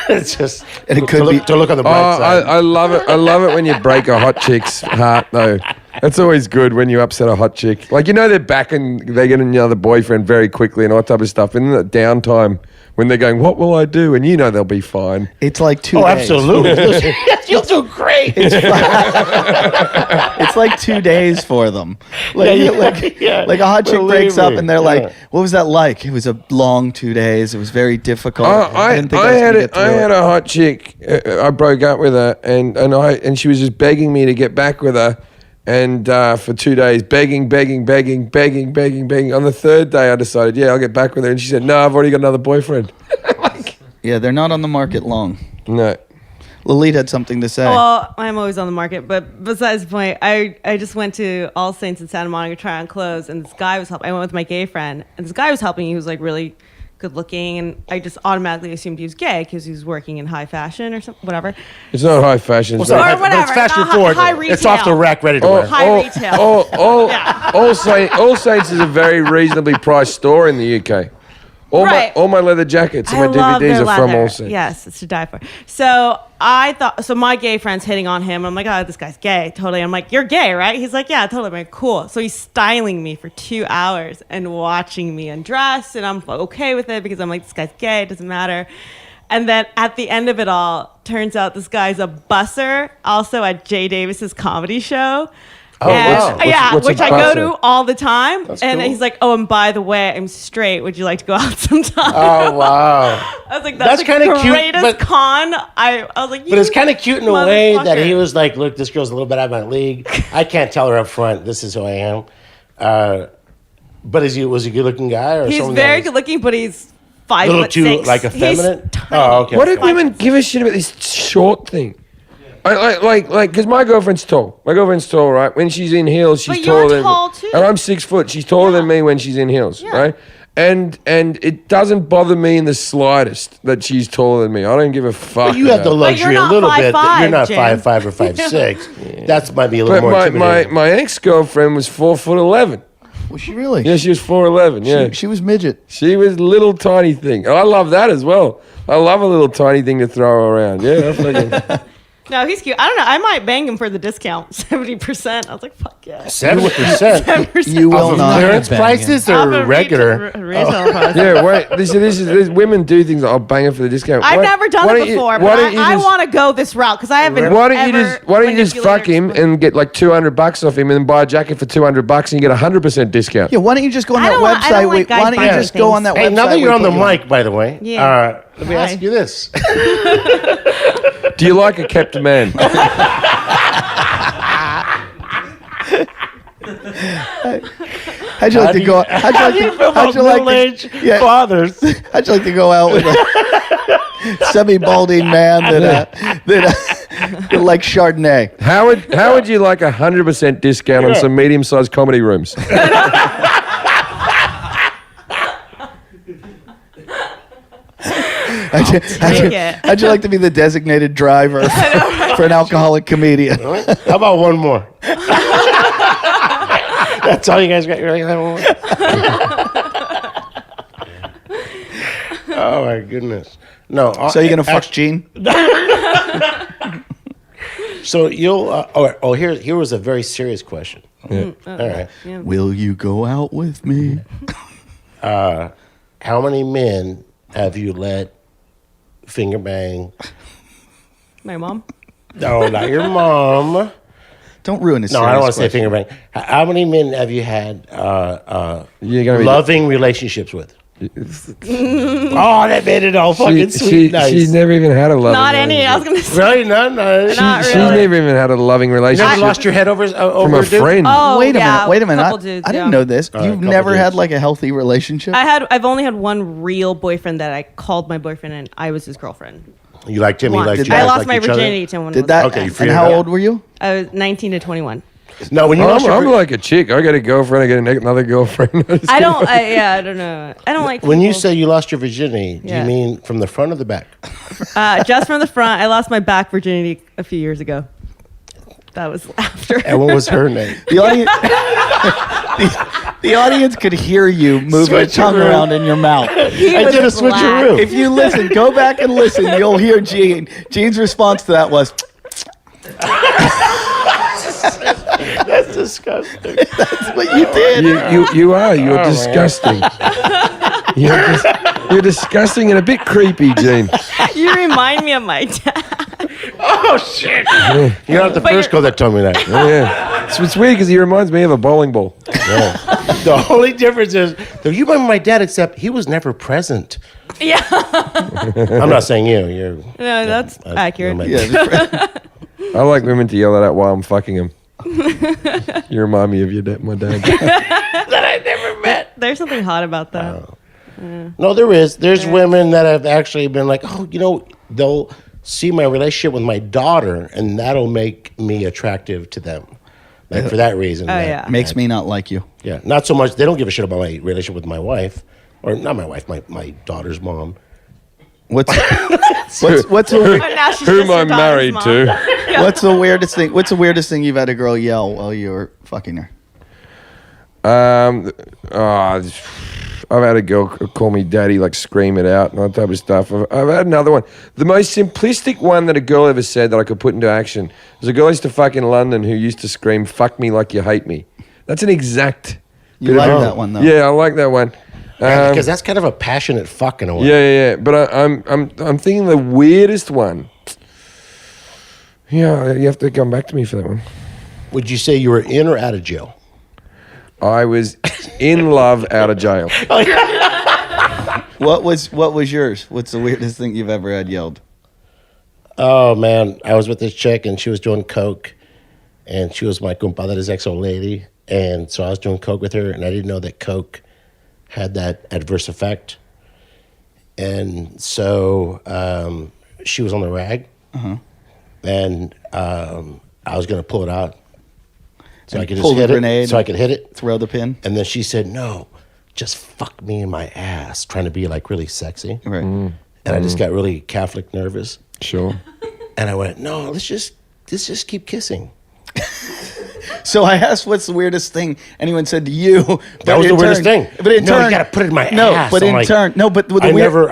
Speaker 3: It's just
Speaker 1: And it could be
Speaker 3: to look on the bright side.
Speaker 4: I love it. I love it when you break a hot chick's heart, though. That's always good when you upset a hot chick. Like, they're back and they get another boyfriend very quickly and all that type of stuff. And then the downtime when they're going, "What will I do?" And they'll be fine.
Speaker 1: It's like 2
Speaker 3: Oh,
Speaker 1: days.
Speaker 3: absolutely. You'll do great.
Speaker 1: It's like 2 days for them. Like a hot chick
Speaker 3: Believe
Speaker 1: breaks up
Speaker 3: me.
Speaker 1: and they're like, "What was that like?" It was a long 2 days. It was very difficult.
Speaker 4: I
Speaker 1: didn't think I was
Speaker 4: had
Speaker 1: gonna get through
Speaker 4: had a hot chick. I broke up with her, and she was just begging me to get back with her, and for 2 days, begging. On the third day, I decided, I'll get back with her, and she said, "No, I've already got another boyfriend."
Speaker 1: Yeah, they're not on the market long.
Speaker 4: No.
Speaker 1: Lalit had something to say.
Speaker 7: Well, I'm always on the market, but besides the point, I just went to All Saints in Santa Monica to try on clothes, and this guy was helping. I went with my gay friend, and this guy was helping. He was like really good looking, and I just automatically assumed he was gay because he was working in high fashion or something, whatever.
Speaker 4: It's not high fashion. It's
Speaker 7: Or
Speaker 4: like-
Speaker 7: whatever,
Speaker 3: It's fashion
Speaker 7: not
Speaker 3: forward.
Speaker 7: high
Speaker 3: It's off the
Speaker 7: retail.
Speaker 3: rack, ready to wear.
Speaker 7: High retail.
Speaker 4: All Saints is a very reasonably priced store in the UK.
Speaker 7: Right.
Speaker 4: All my leather jackets and my
Speaker 7: love
Speaker 4: DVDs
Speaker 7: their
Speaker 4: are from
Speaker 7: leather.
Speaker 4: All Saints.
Speaker 7: Yes, it's to die for. So my gay friend's hitting on him. I'm like, "Oh, this guy's gay." Totally. I'm like, "You're gay, right?" He's like, "Yeah, totally." I'm like, "Cool." So he's styling me for 2 hours and watching me undress, and I'm okay with it because I'm like, "This guy's gay. It doesn't matter." And then at the end of it all, turns out this guy's a busser, also at Jay Davis's comedy show.
Speaker 3: Oh, wow.
Speaker 4: What's a
Speaker 7: Which I go
Speaker 4: busser?
Speaker 7: to all the time. And
Speaker 3: cool.
Speaker 7: he's like, "Oh, and by the way, I'm straight. Would you like to go out sometime?"
Speaker 3: Oh, wow.
Speaker 7: I was like,
Speaker 3: That's
Speaker 7: the
Speaker 3: kinda cute,
Speaker 7: greatest
Speaker 3: but-
Speaker 7: con. I was like,
Speaker 3: But it's kind of cute in a way that he
Speaker 7: motherfucker.
Speaker 3: was like, "Look, this girl's a little bit out of my league. I can't tell her up front. This is who I am." But was he a good-looking guy, or
Speaker 7: He's
Speaker 3: someone
Speaker 7: very
Speaker 3: that
Speaker 7: good looking, but he's 5'6".
Speaker 3: was a little too like effeminate?
Speaker 7: He's tiny.
Speaker 3: Oh, okay.
Speaker 4: Why do women give a shit about this short thing? Because my girlfriend's tall. My girlfriend's tall, right? When she's in heels, she's
Speaker 7: But you're
Speaker 4: taller than
Speaker 7: tall, too.
Speaker 4: And I'm 6 foot. She's taller than me when she's in heels,
Speaker 7: Yeah.
Speaker 4: right? And it doesn't bother me in the slightest that she's taller than me. I don't give a fuck.
Speaker 3: But you have the
Speaker 4: about it.
Speaker 3: luxury
Speaker 7: you're
Speaker 3: a
Speaker 7: not
Speaker 3: little bit. That
Speaker 7: 5'5",
Speaker 3: you're not
Speaker 7: Jim.
Speaker 3: 5'5" or 5'6". That might be a little
Speaker 4: But
Speaker 3: more
Speaker 4: my
Speaker 3: intimidating.
Speaker 4: my ex girlfriend was 4'11".
Speaker 1: Was she really?
Speaker 4: Yeah, she was 4'11". Yeah,
Speaker 1: She was midget.
Speaker 4: she was little tiny thing. And I love that as well. I love a little tiny thing to throw around. Yeah, that's like
Speaker 7: No, he's cute. I don't know. I might bang him for the discount, 70%. I was like, "Fuck yeah."
Speaker 3: 70%.
Speaker 7: 70%.
Speaker 1: You will
Speaker 3: Off of
Speaker 1: not.
Speaker 3: clearance
Speaker 5: bang
Speaker 3: prices
Speaker 7: Off
Speaker 3: or
Speaker 7: of
Speaker 3: regular?
Speaker 7: retail price.
Speaker 4: yeah. Wait, this is women do things. Like, I'll bang it for the discount.
Speaker 7: I've
Speaker 4: Why-
Speaker 7: never done
Speaker 4: why
Speaker 7: it
Speaker 4: don't you-
Speaker 7: before,
Speaker 4: why
Speaker 7: but
Speaker 4: don't you
Speaker 7: I
Speaker 4: just-
Speaker 7: want to go this route because I haven't.
Speaker 4: Why don't you
Speaker 7: ever
Speaker 4: just fuck him
Speaker 7: manipulated-
Speaker 4: and get like $200 off him and then buy a jacket for $200 and you get 100% discount?
Speaker 1: Yeah, why don't you just go on
Speaker 7: I
Speaker 1: that
Speaker 7: don't want- I
Speaker 1: website?
Speaker 7: don't like
Speaker 1: Wait,
Speaker 7: guys
Speaker 1: why don't you
Speaker 7: buying
Speaker 1: just go on that
Speaker 3: Hey,
Speaker 1: website?
Speaker 3: now that you're
Speaker 1: we
Speaker 3: on the
Speaker 1: put you
Speaker 3: mic, by the way,
Speaker 7: Yeah.
Speaker 3: let me
Speaker 7: Hi.
Speaker 3: ask you this.
Speaker 4: Do you like a kept man?
Speaker 1: How'd you like to go? How'd you like
Speaker 3: middle-aged
Speaker 1: yeah.
Speaker 3: fathers?
Speaker 1: How'd you like to go out with a semi-balding man that like Chardonnay.
Speaker 4: How would you like 100% discount on some medium-sized comedy rooms?
Speaker 1: How'd you like to be the designated driver for an alcoholic comedian?
Speaker 3: How about one more? That's all you guys got. Oh my goodness! No.
Speaker 1: So you're gonna fuck Gene?
Speaker 3: So you'll. Here was a very serious question. All right.
Speaker 1: Will you go out with me?
Speaker 3: How many men have you let finger bang?
Speaker 7: My mom.
Speaker 3: No, not your mom.
Speaker 1: Don't ruin his.
Speaker 3: No, I don't want to say finger bang. How many men have you had
Speaker 4: You're gonna be-
Speaker 3: loving relationships with? Oh, that made it all fucking sweet. Nice.
Speaker 4: She's never even had a loving
Speaker 7: Not any. I was
Speaker 4: relationship.
Speaker 7: gonna say.
Speaker 3: Really? None?
Speaker 7: Not
Speaker 4: She's
Speaker 7: really.
Speaker 4: never even had a loving
Speaker 3: You
Speaker 4: relationship
Speaker 3: never lost your head over
Speaker 4: from a
Speaker 3: a dude?
Speaker 4: friend.
Speaker 7: Oh,
Speaker 1: Wait a
Speaker 7: yeah,
Speaker 1: minute.
Speaker 7: couple dudes,
Speaker 1: I didn't
Speaker 7: yeah.
Speaker 1: know this.
Speaker 3: All right,
Speaker 1: You've
Speaker 3: couple
Speaker 1: never had
Speaker 3: dudes.
Speaker 1: like a healthy relationship.
Speaker 7: I've only had one real boyfriend that I called my boyfriend, and I was his girlfriend.
Speaker 3: You liked him. He
Speaker 7: Once.
Speaker 3: liked you.
Speaker 7: I
Speaker 3: guys
Speaker 7: lost
Speaker 3: liked
Speaker 7: my
Speaker 3: each other?
Speaker 7: virginity to one.
Speaker 1: Did that?
Speaker 3: Okay, you
Speaker 1: and
Speaker 3: figured
Speaker 1: how
Speaker 3: it out.
Speaker 1: old were you?
Speaker 7: I was 19 to 21.
Speaker 3: No, when you lost your
Speaker 4: I'm like a chick. I got a girlfriend. I got another girlfriend.
Speaker 7: I don't. I don't know. I don't like.
Speaker 3: when you
Speaker 7: people-
Speaker 3: say you lost your virginity, do you
Speaker 7: Yeah.
Speaker 3: mean from the front or the back?
Speaker 7: just from the front, I lost my back virginity a few years ago. That was after.
Speaker 3: And what was her name?
Speaker 1: The audience, the audience could hear you move your tongue
Speaker 3: Switcheroo.
Speaker 1: around in your mouth.
Speaker 7: He
Speaker 3: I
Speaker 7: was
Speaker 3: did a
Speaker 7: black.
Speaker 3: switcheroo.
Speaker 1: If you listen, go back and listen. You'll hear Gene. Gene's response to that was,
Speaker 3: That's disgusting.
Speaker 1: "That's what you did."
Speaker 4: you are. You're disgusting. You're disgusting and a bit creepy, Gene.
Speaker 7: You remind me of my dad.
Speaker 3: Oh shit! You're not the
Speaker 7: But
Speaker 3: first
Speaker 7: you're-
Speaker 3: girl that told me that.
Speaker 4: Yeah. It's weird because he reminds me of a bowling ball.
Speaker 3: The only difference is that you remember my dad, except he was never present.
Speaker 7: Yeah.
Speaker 3: I'm not saying you. You're.
Speaker 7: No, that's accurate.
Speaker 3: my-
Speaker 1: Yeah,
Speaker 4: I like women to yell that out while I'm fucking them. You remind me of my dad.
Speaker 7: There's something hot about that.
Speaker 3: No, there is. There's women that have actually been like, oh, they'll see my relationship with my daughter, and that'll make me attractive to them. Like for that reason.
Speaker 7: Oh,
Speaker 3: that-
Speaker 7: yeah.
Speaker 1: makes me not like you.
Speaker 3: Yeah, not so much. They don't give a shit about my relationship with my wife, or not my wife, my daughter's mom.
Speaker 1: What's
Speaker 7: But now she's
Speaker 4: Who
Speaker 7: just
Speaker 4: am I
Speaker 7: your daughter's
Speaker 4: married
Speaker 7: mom.
Speaker 4: to?
Speaker 1: what's the weirdest thing? What's the weirdest thing you've had a girl yell while you were fucking her?
Speaker 4: I've had a girl call me daddy, like scream it out and all that type of stuff. I've had another one. The most simplistic one that a girl ever said that I could put into action was a girl I used to fuck in London who used to scream, "Fuck me like you hate me." That's an exact.
Speaker 1: You like that one though?
Speaker 4: Yeah, I like that one.
Speaker 3: Because that's kind of a passionate fuck in a way.
Speaker 4: Yeah. But I'm thinking the weirdest one. Yeah, you have to come back to me for that one.
Speaker 3: Would you say you were in or out of jail?
Speaker 4: I was in love out of jail.
Speaker 1: What was yours? What's the weirdest thing you've ever had yelled?
Speaker 3: Oh man, I was with this chick and she was doing coke, and she was my compadre's ex-old lady, and so I was doing coke with her, and I didn't know that coke had that adverse effect, and so she was on the rag, and I was gonna pull it out, so I could just
Speaker 1: pull the
Speaker 3: hit
Speaker 1: grenade
Speaker 3: it, so I could hit it,
Speaker 1: Throw the pin.
Speaker 3: and then she said, "No, just fuck me in my ass," trying to be like really sexy,
Speaker 1: Right.
Speaker 3: and I just got really Catholic nervous.
Speaker 4: Sure.
Speaker 3: And I went, no, let's just keep kissing.
Speaker 1: So I asked, "What's the weirdest thing anyone said to you?"
Speaker 3: That was the weirdest thing.
Speaker 1: But in
Speaker 3: No, you
Speaker 1: turn,
Speaker 3: gotta put it in my
Speaker 1: no,
Speaker 3: ass.
Speaker 1: but
Speaker 3: I'm
Speaker 1: in
Speaker 3: like,
Speaker 1: turn, no, but the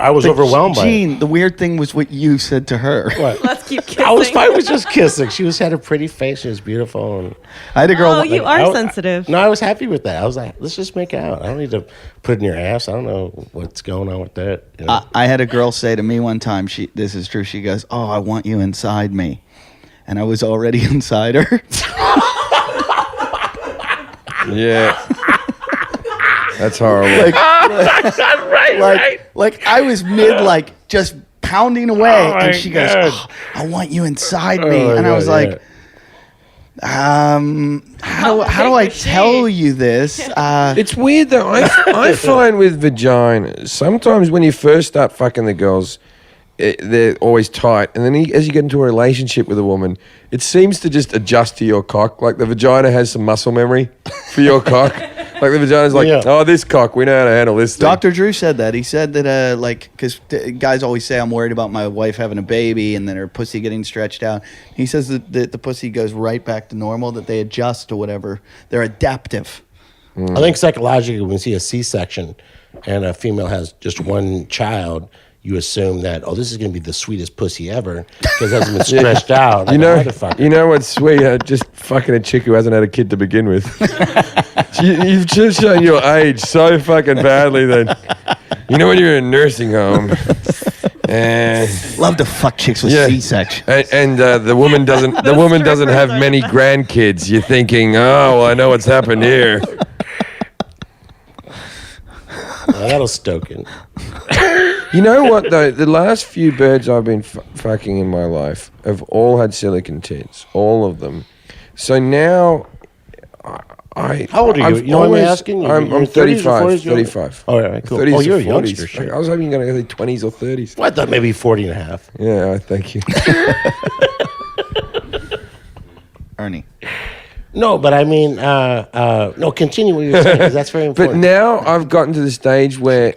Speaker 3: I was overwhelmed by it.
Speaker 1: Gene, the weird thing was what you said to her.
Speaker 3: What?
Speaker 7: Let's keep kissing.
Speaker 3: I was fine with just kissing. She had a pretty face. She was beautiful. And
Speaker 1: I had a girl.
Speaker 7: Oh, you
Speaker 3: I
Speaker 7: are
Speaker 3: was-
Speaker 7: sensitive.
Speaker 3: No, I was happy with that. I was like, let's just make out. I don't need to put it in your ass. I don't know what's going on with that. You know?
Speaker 1: I had a girl say to me one time, this is true. She goes, "Oh, I want you inside me," and I was already inside her.
Speaker 4: Yeah. That's horrible.
Speaker 1: Like I was just pounding away,
Speaker 3: Oh my
Speaker 1: and she goes,
Speaker 3: God.
Speaker 1: "Oh, I want you inside me,"
Speaker 3: Oh,
Speaker 1: and I
Speaker 3: yeah,
Speaker 1: was
Speaker 3: yeah.
Speaker 1: like, how do I tell you this?
Speaker 4: It's weird though. I find with vaginas, sometimes when you first start fucking the girls, they're always tight. And then as you get into a relationship with a woman, it seems to just adjust to your cock. Like the vagina has some muscle memory for your cock. Like the vagina's like, oh, this cock, we know how to handle this thing.
Speaker 1: Dr. Drew said that. He said that, because guys always say, I'm worried about my wife having a baby and then her pussy getting stretched out. He says that the pussy goes right back to normal, that they adjust to whatever. They're adaptive.
Speaker 3: I think psychologically, when you see a C-section and a female has just one child, you assume that, oh, this is going to be the sweetest pussy ever because it hasn't been stretched out. Like
Speaker 4: you know what's sweet? Just fucking a chick who hasn't had a kid to begin with. You've just shown your age so fucking badly that, you know, when you're in a nursing home. And
Speaker 1: love to fuck chicks with C-section.
Speaker 4: And the woman doesn't have many grandkids. You're thinking, oh, well, I know what's happened here.
Speaker 3: That'll stoke it.
Speaker 4: You know what, though? The last few birds I've been fucking in my life have all had silicon tits. All of them. So now,
Speaker 3: How old are you? You know what I'm asking?
Speaker 4: I'm 35. 35.
Speaker 3: All right, cool.
Speaker 4: 30s
Speaker 3: You're
Speaker 4: or
Speaker 3: a
Speaker 4: 40s.
Speaker 3: youngster. Sure.
Speaker 4: I was hoping you're going to go 20s or 30s.
Speaker 3: Well, I thought maybe 40 and a half.
Speaker 4: Yeah, thank you.
Speaker 1: Ernie.
Speaker 3: No, but I mean, no, continue what you're saying, because that's very
Speaker 4: But
Speaker 3: important.
Speaker 4: now I've gotten to the stage where,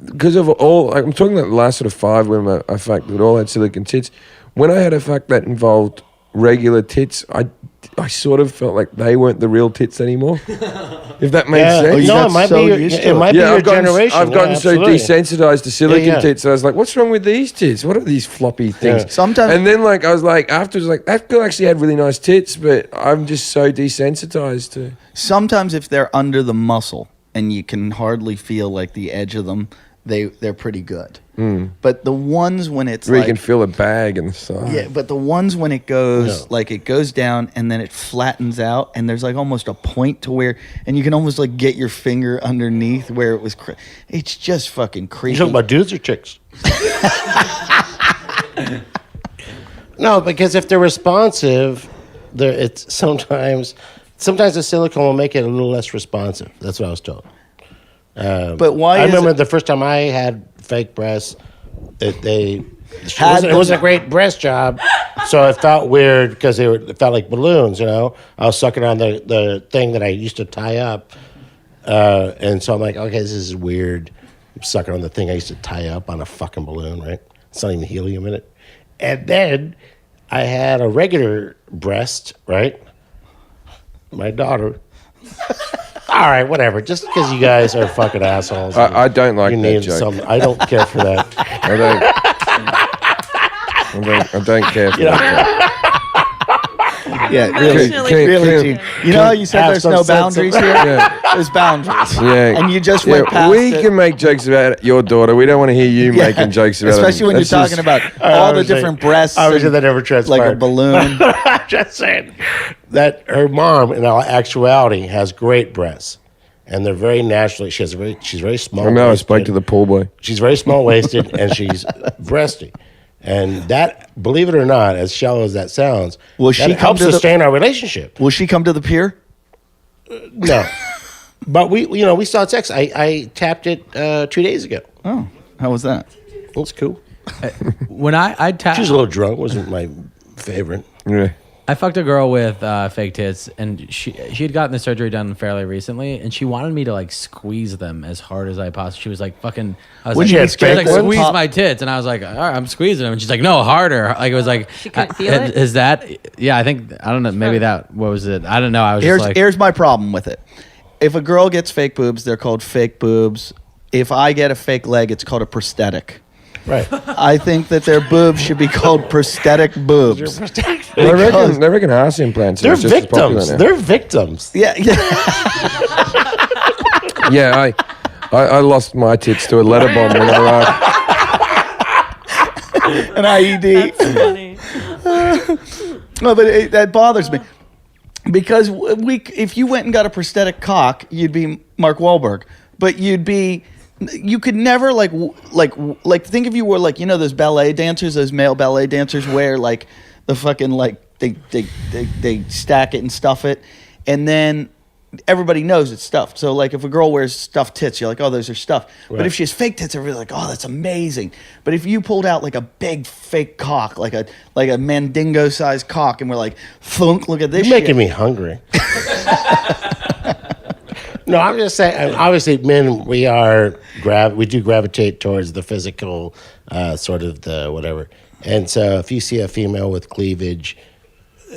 Speaker 4: because of all, I'm talking about the last sort of 5 women I fucked that all had silicon tits. When I had a fuck that involved regular tits, I sort of felt like they weren't the real tits anymore. If that makes sense.
Speaker 3: No, it might be your generation.
Speaker 4: I've gotten so
Speaker 3: absolutely.
Speaker 4: desensitized to silicon
Speaker 3: Yeah.
Speaker 4: tits. I was like, what's wrong with these tits? What are these floppy things?
Speaker 3: Yeah.
Speaker 1: Sometimes-
Speaker 4: And then I was like, afterwards, like, that girl actually had really nice tits, but I'm just so desensitized to.
Speaker 1: Sometimes if they're under the muscle and you can hardly feel like the edge of them, they're pretty good. But the ones when it's
Speaker 4: Where
Speaker 1: like,
Speaker 4: you can feel a bag and stuff.
Speaker 1: yeah, but the ones when it goes like it goes down and then it flattens out and there's like almost a point to where, and you can almost like get your finger underneath where it was. It's just fucking creepy.
Speaker 3: You talking about dudes or chicks? No, because if they're responsive, it's sometimes the silicone will make it a little less responsive. That's what I was told.
Speaker 1: But why?
Speaker 3: I remember the first time I had fake breasts. It wasn't a great breast job, so it felt weird because it felt like balloons. You know, I was sucking on the thing that I used to tie up, and so I'm like, okay, this is weird. I'm sucking on the thing I used to tie up on a fucking balloon, right? It's not even helium in it. And then I had a regular breast, right? My daughter. All right, whatever. Just because you guys are fucking assholes.
Speaker 4: I don't like
Speaker 3: you
Speaker 4: that
Speaker 3: need
Speaker 4: joke.
Speaker 3: I don't care for that.
Speaker 4: I don't care for that.
Speaker 1: Yeah, really,
Speaker 7: Unfortunately,
Speaker 1: really. You know how you said
Speaker 3: Have
Speaker 1: there's
Speaker 3: some
Speaker 1: no
Speaker 3: sense of-
Speaker 1: boundaries here?
Speaker 4: Yeah.
Speaker 1: There's boundaries.
Speaker 4: Yeah.
Speaker 1: And you just went past
Speaker 4: we
Speaker 1: it.
Speaker 4: can make jokes about your daughter. We don't want to hear you
Speaker 1: Yeah.
Speaker 4: making jokes about
Speaker 1: Especially when
Speaker 4: That's
Speaker 1: you're talking
Speaker 4: just-
Speaker 1: about all the different breasts.
Speaker 3: Obviously,
Speaker 1: and
Speaker 3: that never
Speaker 1: like
Speaker 3: transpired.
Speaker 1: a balloon.
Speaker 3: I'm just saying that her mom, in all actuality, has great breasts, and they're very naturally. She's very small.
Speaker 4: I know I spoke to the pool boy.
Speaker 3: She's very small waisted, and she's breasty. And that, believe it or not, as shallow as that sounds,
Speaker 1: Will she
Speaker 3: that
Speaker 1: come
Speaker 3: helps
Speaker 1: to the-
Speaker 3: sustain our relationship.
Speaker 1: Will she come to the pier?
Speaker 3: No, but we saw sex. I tapped it 2 days ago.
Speaker 1: Oh, how was that?
Speaker 3: It was cool.
Speaker 5: When I tapped,
Speaker 3: She was a little drunk. Wasn't my favorite.
Speaker 4: Yeah.
Speaker 5: I fucked a girl with fake tits, and she had gotten the surgery done fairly recently, and she wanted me to like squeeze them as hard as I possibly. She was like, "Fucking," I was
Speaker 1: Would
Speaker 5: like,
Speaker 1: you
Speaker 5: she
Speaker 1: have
Speaker 5: was
Speaker 1: fake
Speaker 5: like,
Speaker 1: ones?
Speaker 5: "Squeeze
Speaker 1: Pop-
Speaker 5: my tits," and I was like, "All right, I'm squeezing them," and she's like, "No, harder." Like it was like,
Speaker 7: She couldn't feel it?
Speaker 5: Is that? Yeah, I think I don't know. Maybe that. What was it? I don't know. I was
Speaker 1: Here's
Speaker 5: just like,
Speaker 1: here's my problem with it. If a girl gets fake boobs, they're called fake boobs. If I get a fake leg, it's called a prosthetic.
Speaker 3: Right.
Speaker 1: I think that their boobs should be called prosthetic boobs.
Speaker 4: They reckon ass implants
Speaker 3: They're
Speaker 4: are just as popular
Speaker 3: victims.
Speaker 4: now.
Speaker 3: They're victims.
Speaker 1: Yeah, yeah.
Speaker 4: Yeah, I lost my tits to a letter bomb in Iraq.
Speaker 1: An IED.
Speaker 7: That's funny.
Speaker 1: No, but that bothers me because if you went and got a prosthetic cock, you'd be Mark Wahlberg, but you could never like think if you were like, you know, those ballet dancers, those male ballet dancers wear like the fucking like they stack it and stuff it, and then everybody knows it's stuffed. So like if a girl wears stuffed tits, you're like, oh, those are stuffed. But
Speaker 3: Right.
Speaker 1: if she has fake tits, everybody's like, oh, that's amazing. But if you pulled out like a big fake cock, like a mandingo sized cock, and we're like, thunk, look at this
Speaker 3: You're
Speaker 1: shit.
Speaker 3: making me hungry. No, I'm just saying. Obviously, men, we do gravitate towards the physical, sort of the whatever. And so, if you see a female with cleavage,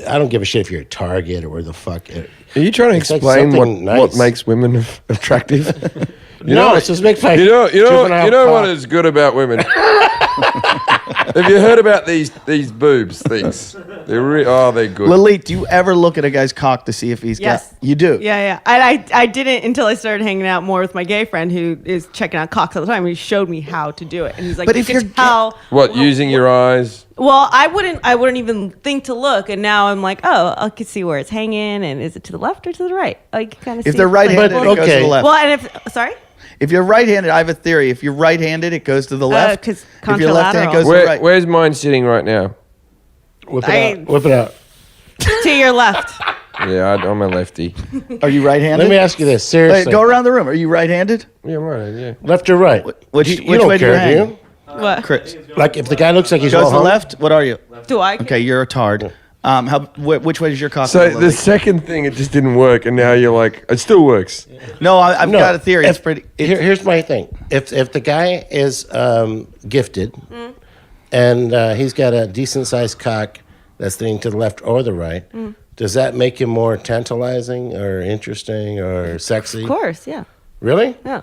Speaker 3: I don't give a shit if you're at Target or where the fuck.
Speaker 4: Are you trying to
Speaker 3: It's like
Speaker 4: explain
Speaker 3: something
Speaker 4: what
Speaker 3: nice.
Speaker 4: makes women attractive?
Speaker 3: No, it's just make my
Speaker 4: You know
Speaker 3: juvenile
Speaker 4: what
Speaker 3: cock.
Speaker 4: is good about women? Have you heard about these boobs things? They're good.
Speaker 1: Lily, do you ever look at a guy's cock to see if he's
Speaker 7: Yes.
Speaker 1: got? You do.
Speaker 7: Yeah. I didn't until I started hanging out more with my gay friend who is checking out cocks all the time. He showed me how to do it, and he's like,
Speaker 1: But
Speaker 7: "You
Speaker 1: if
Speaker 7: can
Speaker 1: you're
Speaker 7: tell."
Speaker 4: What, using your eyes?
Speaker 7: Well, I wouldn't even think to look, and now I'm like, oh, I can see where it's hanging, and is it to the left or to the right? I can kind of see.
Speaker 1: If they're right-handed,
Speaker 3: But,
Speaker 1: it goes to
Speaker 3: okay.
Speaker 1: the left.
Speaker 7: Well, and if sorry,
Speaker 1: If you're right-handed, I have a theory. If you're right-handed, it goes to the left.
Speaker 7: 'cause
Speaker 1: If you're left-handed, it goes to the
Speaker 4: Where,
Speaker 1: right.
Speaker 4: where's mine sitting right now?
Speaker 3: Whip it out.
Speaker 7: to your left.
Speaker 4: Yeah, I'm a lefty.
Speaker 1: Are you right-handed?
Speaker 3: Let me ask you this
Speaker 1: Wait,
Speaker 3: seriously.
Speaker 1: go around the room. Are you right-handed?
Speaker 4: Yeah, I'm right. Yeah.
Speaker 3: Left or right?
Speaker 1: Which
Speaker 3: you
Speaker 1: which
Speaker 3: don't
Speaker 1: way do you
Speaker 3: care,
Speaker 1: hang?
Speaker 7: What
Speaker 1: Chris
Speaker 3: Like if the guy looks like he's
Speaker 1: goes
Speaker 3: all
Speaker 1: to the
Speaker 3: hung-
Speaker 1: left. What are you?
Speaker 7: do I?
Speaker 1: Okay, you're a tard. Which way does your cock?
Speaker 4: So
Speaker 1: go,
Speaker 4: the
Speaker 1: Lily?
Speaker 4: second thing, it just didn't work, and now you're like, it still works.
Speaker 1: No, I've
Speaker 3: No,
Speaker 1: got a theory. It's
Speaker 3: if-
Speaker 1: pretty.
Speaker 3: Here's my thing. If the guy is gifted and he's got a decent sized cock that's leaning to the left or the right, does that make him more tantalizing or interesting or sexy?
Speaker 7: Of course, yeah,
Speaker 3: Really?
Speaker 7: yeah.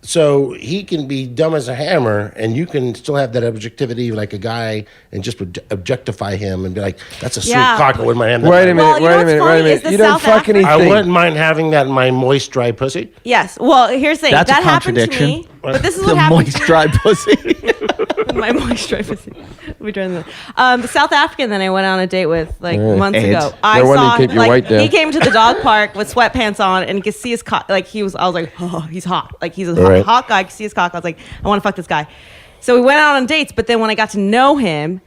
Speaker 3: So he can be dumb as a hammer, and you can still have that objectivity like a guy and just objectify him and be like, "That's a sweet
Speaker 7: Yeah.
Speaker 3: cock. I wouldn't mind having that."
Speaker 4: Wait a
Speaker 7: Well,
Speaker 4: minute,
Speaker 7: you know
Speaker 4: wait a
Speaker 7: what's
Speaker 4: minute, wait a
Speaker 7: funny
Speaker 4: minute.
Speaker 7: is the
Speaker 4: You don't
Speaker 7: South
Speaker 4: fuck
Speaker 7: African-
Speaker 3: I
Speaker 4: anything.
Speaker 3: wouldn't mind having that in my moist, dry pussy.
Speaker 7: Yes. Well, here's the thing.
Speaker 1: That's a
Speaker 7: that happened to
Speaker 1: contradiction.
Speaker 7: me. But this is
Speaker 1: The
Speaker 7: what happened.
Speaker 1: moist, dry pussy.
Speaker 7: My moisturizer. We're trying the South African that I went on a date with like months
Speaker 1: AIDS.
Speaker 7: ago. I
Speaker 4: No wonder
Speaker 7: saw
Speaker 4: you keep your
Speaker 7: like
Speaker 4: weight down.
Speaker 7: he came to the dog park with sweatpants on and you could see his cock. Like I was like, oh, he's hot. Like he's a
Speaker 3: Right.
Speaker 7: hot guy. I could see his cock. I was like, I want to fuck this guy. So we went out on dates, but then when I got to know him,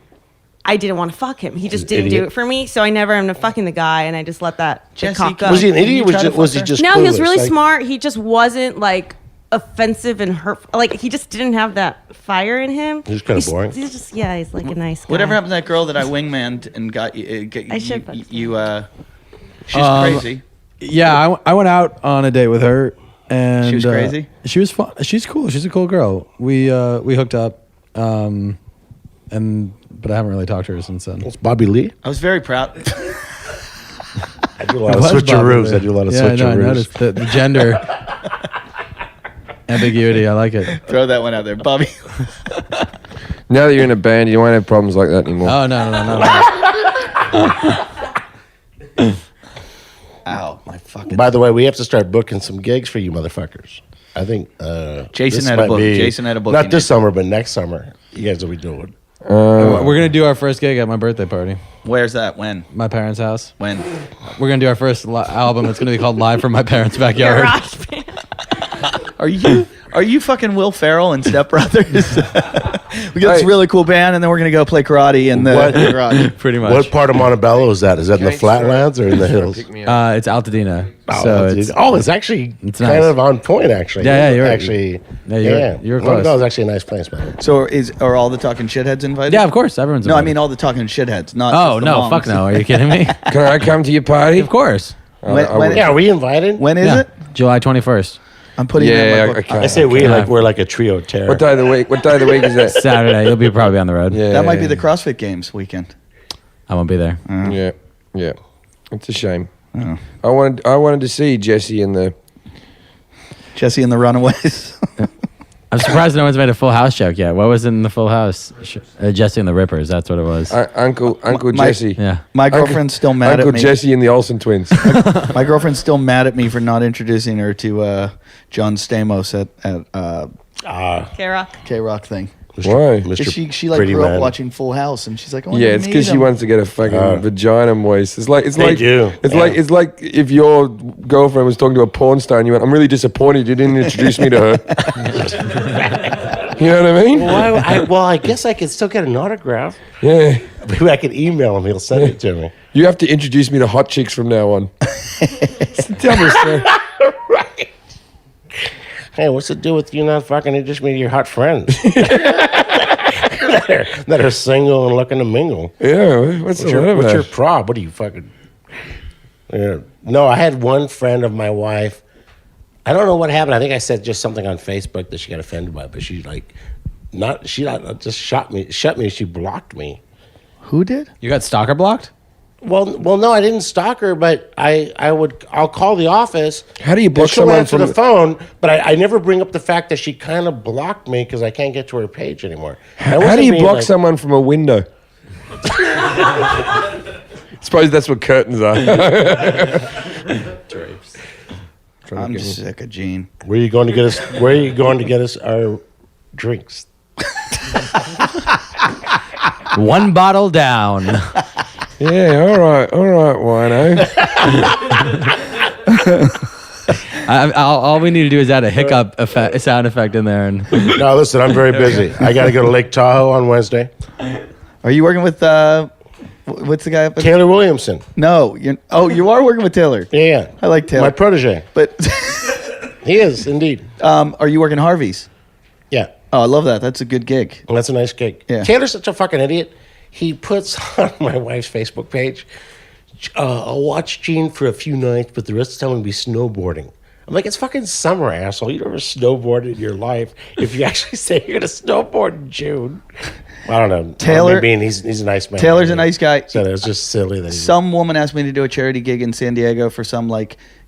Speaker 7: I didn't want to fuck him. He just didn't do
Speaker 3: idiot.
Speaker 7: it for me. So I never ended up fucking the guy, and I just let that the
Speaker 1: Jesse,
Speaker 7: cock go.
Speaker 3: Was he an
Speaker 1: Did
Speaker 3: idiot?
Speaker 1: you try to
Speaker 3: Was he
Speaker 1: fuck her?
Speaker 3: just
Speaker 7: No, he was
Speaker 3: clueless?
Speaker 7: really
Speaker 3: Like,
Speaker 7: smart. He just wasn't like offensive and hurtful. Like he just didn't have that fire in him.
Speaker 3: He was kinda boring.
Speaker 7: He's just he's like a nice guy.
Speaker 1: Whatever happened to that girl that I wingmaned and got you?
Speaker 7: I should fuck
Speaker 1: She's crazy.
Speaker 5: Yeah, I went out on a date with her, and
Speaker 1: She was crazy?
Speaker 5: She was fun. She's cool. She's a cool girl. We hooked up, but I haven't really talked to her since then.
Speaker 3: It's Bobby Lee.
Speaker 1: I was very proud.
Speaker 3: I do a lot of
Speaker 5: What,
Speaker 3: switcheroos.
Speaker 5: Bobby?
Speaker 3: I do a lot of
Speaker 5: Yeah, I know, I
Speaker 3: switcheroos.
Speaker 5: noticed the gender ambiguity. I like it.
Speaker 1: Throw that one out there, Bobby.
Speaker 4: Now that you're in a band, you won't have problems like that anymore.
Speaker 5: Oh no.
Speaker 1: Ow, my fucking.
Speaker 3: By the way, we have to start booking some gigs for you motherfuckers. I think
Speaker 1: Jason
Speaker 3: this
Speaker 1: had a
Speaker 3: might
Speaker 1: book.
Speaker 3: be-
Speaker 1: Jason had a book
Speaker 3: Not
Speaker 1: he
Speaker 3: this
Speaker 1: did.
Speaker 3: summer, but next summer. You guys will be doing.
Speaker 5: We're gonna do our first gig at my birthday party.
Speaker 1: Where's that? When?
Speaker 5: My parents' house.
Speaker 1: When?
Speaker 5: We're gonna do our first album. It's gonna be called Live from My Parents' Backyard.
Speaker 7: garage band.
Speaker 1: Are you fucking Will Ferrell and Step Brothers? We got this
Speaker 4: Hey.
Speaker 1: really cool band, and then we're gonna go play karate in the
Speaker 3: What?
Speaker 1: garage.
Speaker 5: Pretty much.
Speaker 3: What part of Montebello is that? Is that in the flatlands or in the hills?
Speaker 4: Pick me up.
Speaker 5: It's Altadena.
Speaker 3: Oh,
Speaker 5: So
Speaker 3: it's,
Speaker 5: it's
Speaker 3: actually
Speaker 5: it's
Speaker 3: kind
Speaker 5: nice.
Speaker 3: of on point, actually.
Speaker 5: Yeah, you're right.
Speaker 3: actually.
Speaker 5: Yeah, you're close.
Speaker 3: Montebello is actually a nice place, man.
Speaker 1: So are all the talking shitheads invited?
Speaker 5: yeah, of course, everyone's.
Speaker 1: No, I
Speaker 5: invited.
Speaker 1: mean all the talking shitheads, not.
Speaker 5: Oh
Speaker 1: just the
Speaker 5: no,
Speaker 1: moms.
Speaker 5: fuck no! Are you kidding me?
Speaker 4: Can I come to your party?
Speaker 5: Of course.
Speaker 1: When-
Speaker 4: I
Speaker 1: when-
Speaker 4: would.
Speaker 3: Yeah, are we invited?
Speaker 1: When is
Speaker 5: Yeah,
Speaker 1: it?
Speaker 5: July 21st,
Speaker 1: I'm putting it in
Speaker 4: Yeah,
Speaker 1: my book.
Speaker 4: okay.
Speaker 3: I say we
Speaker 5: Yeah.
Speaker 3: like we're like a trio terror.
Speaker 4: What day of the week? What day of the week is that?
Speaker 5: Saturday. You'll be probably on the road.
Speaker 4: Yeah,
Speaker 1: That might be the CrossFit Games weekend.
Speaker 5: I won't be there.
Speaker 4: Yeah. It's a shame. I wanted to see Jesse in the.
Speaker 1: Jesse and the Runaways.
Speaker 5: I'm surprised no one's made a Full House joke yet. What was in the Full House? Jesse and the Rippers. That's what it was.
Speaker 4: Uncle
Speaker 1: My-
Speaker 4: Jesse.
Speaker 5: Yeah.
Speaker 1: My girlfriend's still mad
Speaker 4: Uncle
Speaker 1: at me.
Speaker 4: Jesse and the Olsen twins.
Speaker 1: My girlfriend's still mad at me for not introducing her to John Stamos at
Speaker 7: K-Rock.
Speaker 1: K-Rock thing.
Speaker 4: Why?
Speaker 3: Mr.
Speaker 1: She like
Speaker 3: Pretty
Speaker 1: grew
Speaker 3: Man.
Speaker 1: up watching Full House, and she's like, I wanna
Speaker 4: Yeah, it's
Speaker 1: meet
Speaker 4: because she
Speaker 1: him.
Speaker 4: wants to get a fucking vagina moist. It's like
Speaker 3: They do,
Speaker 4: It's
Speaker 3: yeah.
Speaker 4: like if your girlfriend was talking to a porn star and you went, "I'm really disappointed you didn't introduce me to her." You know what I mean?
Speaker 3: Well, I guess I could still get an autograph.
Speaker 4: Yeah.
Speaker 3: Maybe I could email him. He'll send it to me.
Speaker 4: You have to introduce me to hot chicks from now on. Tell me, sir.
Speaker 3: Right. Hey, what's the deal with you not fucking introduce me to your hot friends? that are single and looking to mingle.
Speaker 4: Yeah, what's
Speaker 3: your prob? What are you fucking... Yeah. No, I had one friend of my wife. I don't know what happened. I think I said just something on Facebook that she got offended by, but she just shut me. She blocked me.
Speaker 1: Who did?
Speaker 5: You got stalker blocked?
Speaker 3: Well, no, I didn't stalk her, but I'll call the office.
Speaker 4: How do you block
Speaker 3: she'll
Speaker 4: someone
Speaker 3: answer
Speaker 4: from
Speaker 3: the phone? But I never bring up the fact that she kind of blocked me because I can't get to her page anymore.
Speaker 4: How do you block someone from a window? Suppose that's what curtains are.
Speaker 5: Drapes.
Speaker 1: I'm just sick of Gene.
Speaker 3: Where are you going to get us? Where are you going to get us our drinks?
Speaker 5: One bottle down.
Speaker 4: Yeah, all right, wino.
Speaker 5: All we need to do is add a hiccup sound effect in there. And
Speaker 3: No, listen, I'm very busy. I got to go to Lake Tahoe on Wednesday.
Speaker 1: Are you working with what's the guy up?
Speaker 3: Taylor Williamson.
Speaker 1: No, you are working with Taylor.
Speaker 3: Yeah.
Speaker 1: I like Taylor.
Speaker 3: My protege.
Speaker 1: But
Speaker 3: He is, indeed.
Speaker 1: are you working Harvey's?
Speaker 3: Yeah.
Speaker 1: Oh, I love that. That's a good gig.
Speaker 3: Well, that's a nice gig.
Speaker 1: Yeah.
Speaker 3: Taylor's such a fucking idiot. He puts on my wife's Facebook page, I'll watch Gene for a few nights, but the rest of the time I'll be snowboarding. I'm like, it's fucking summer, asshole. You never snowboarded in your life. If you actually say you're going to snowboard in June. I don't know.
Speaker 1: Taylor,
Speaker 3: maybe he's a nice man.
Speaker 1: Taylor's a nice guy.
Speaker 3: So it was just silly. That
Speaker 1: Some woman asked me to do a charity gig in San Diego for some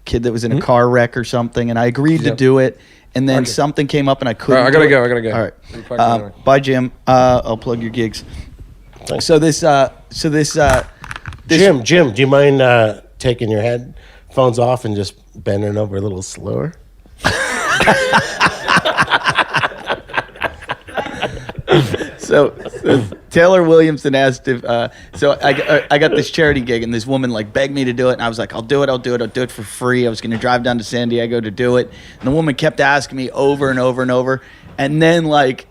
Speaker 1: kid that was in a car wreck or something, and I agreed to do it. And then something came up, and I couldn't.
Speaker 4: All right, I gotta go.
Speaker 1: All right. Bye, Jim. I'll plug your gigs.
Speaker 3: Thanks.
Speaker 1: So this.
Speaker 3: Jim, do you mind taking your headphones off and just bending over a little slower?
Speaker 1: So Taylor Williamson asked if so I got this charity gig, and this woman begged me to do it, and I was like, I'll do it for free. I was going to drive down to San Diego to do it, and the woman kept asking me over and over and over, and then like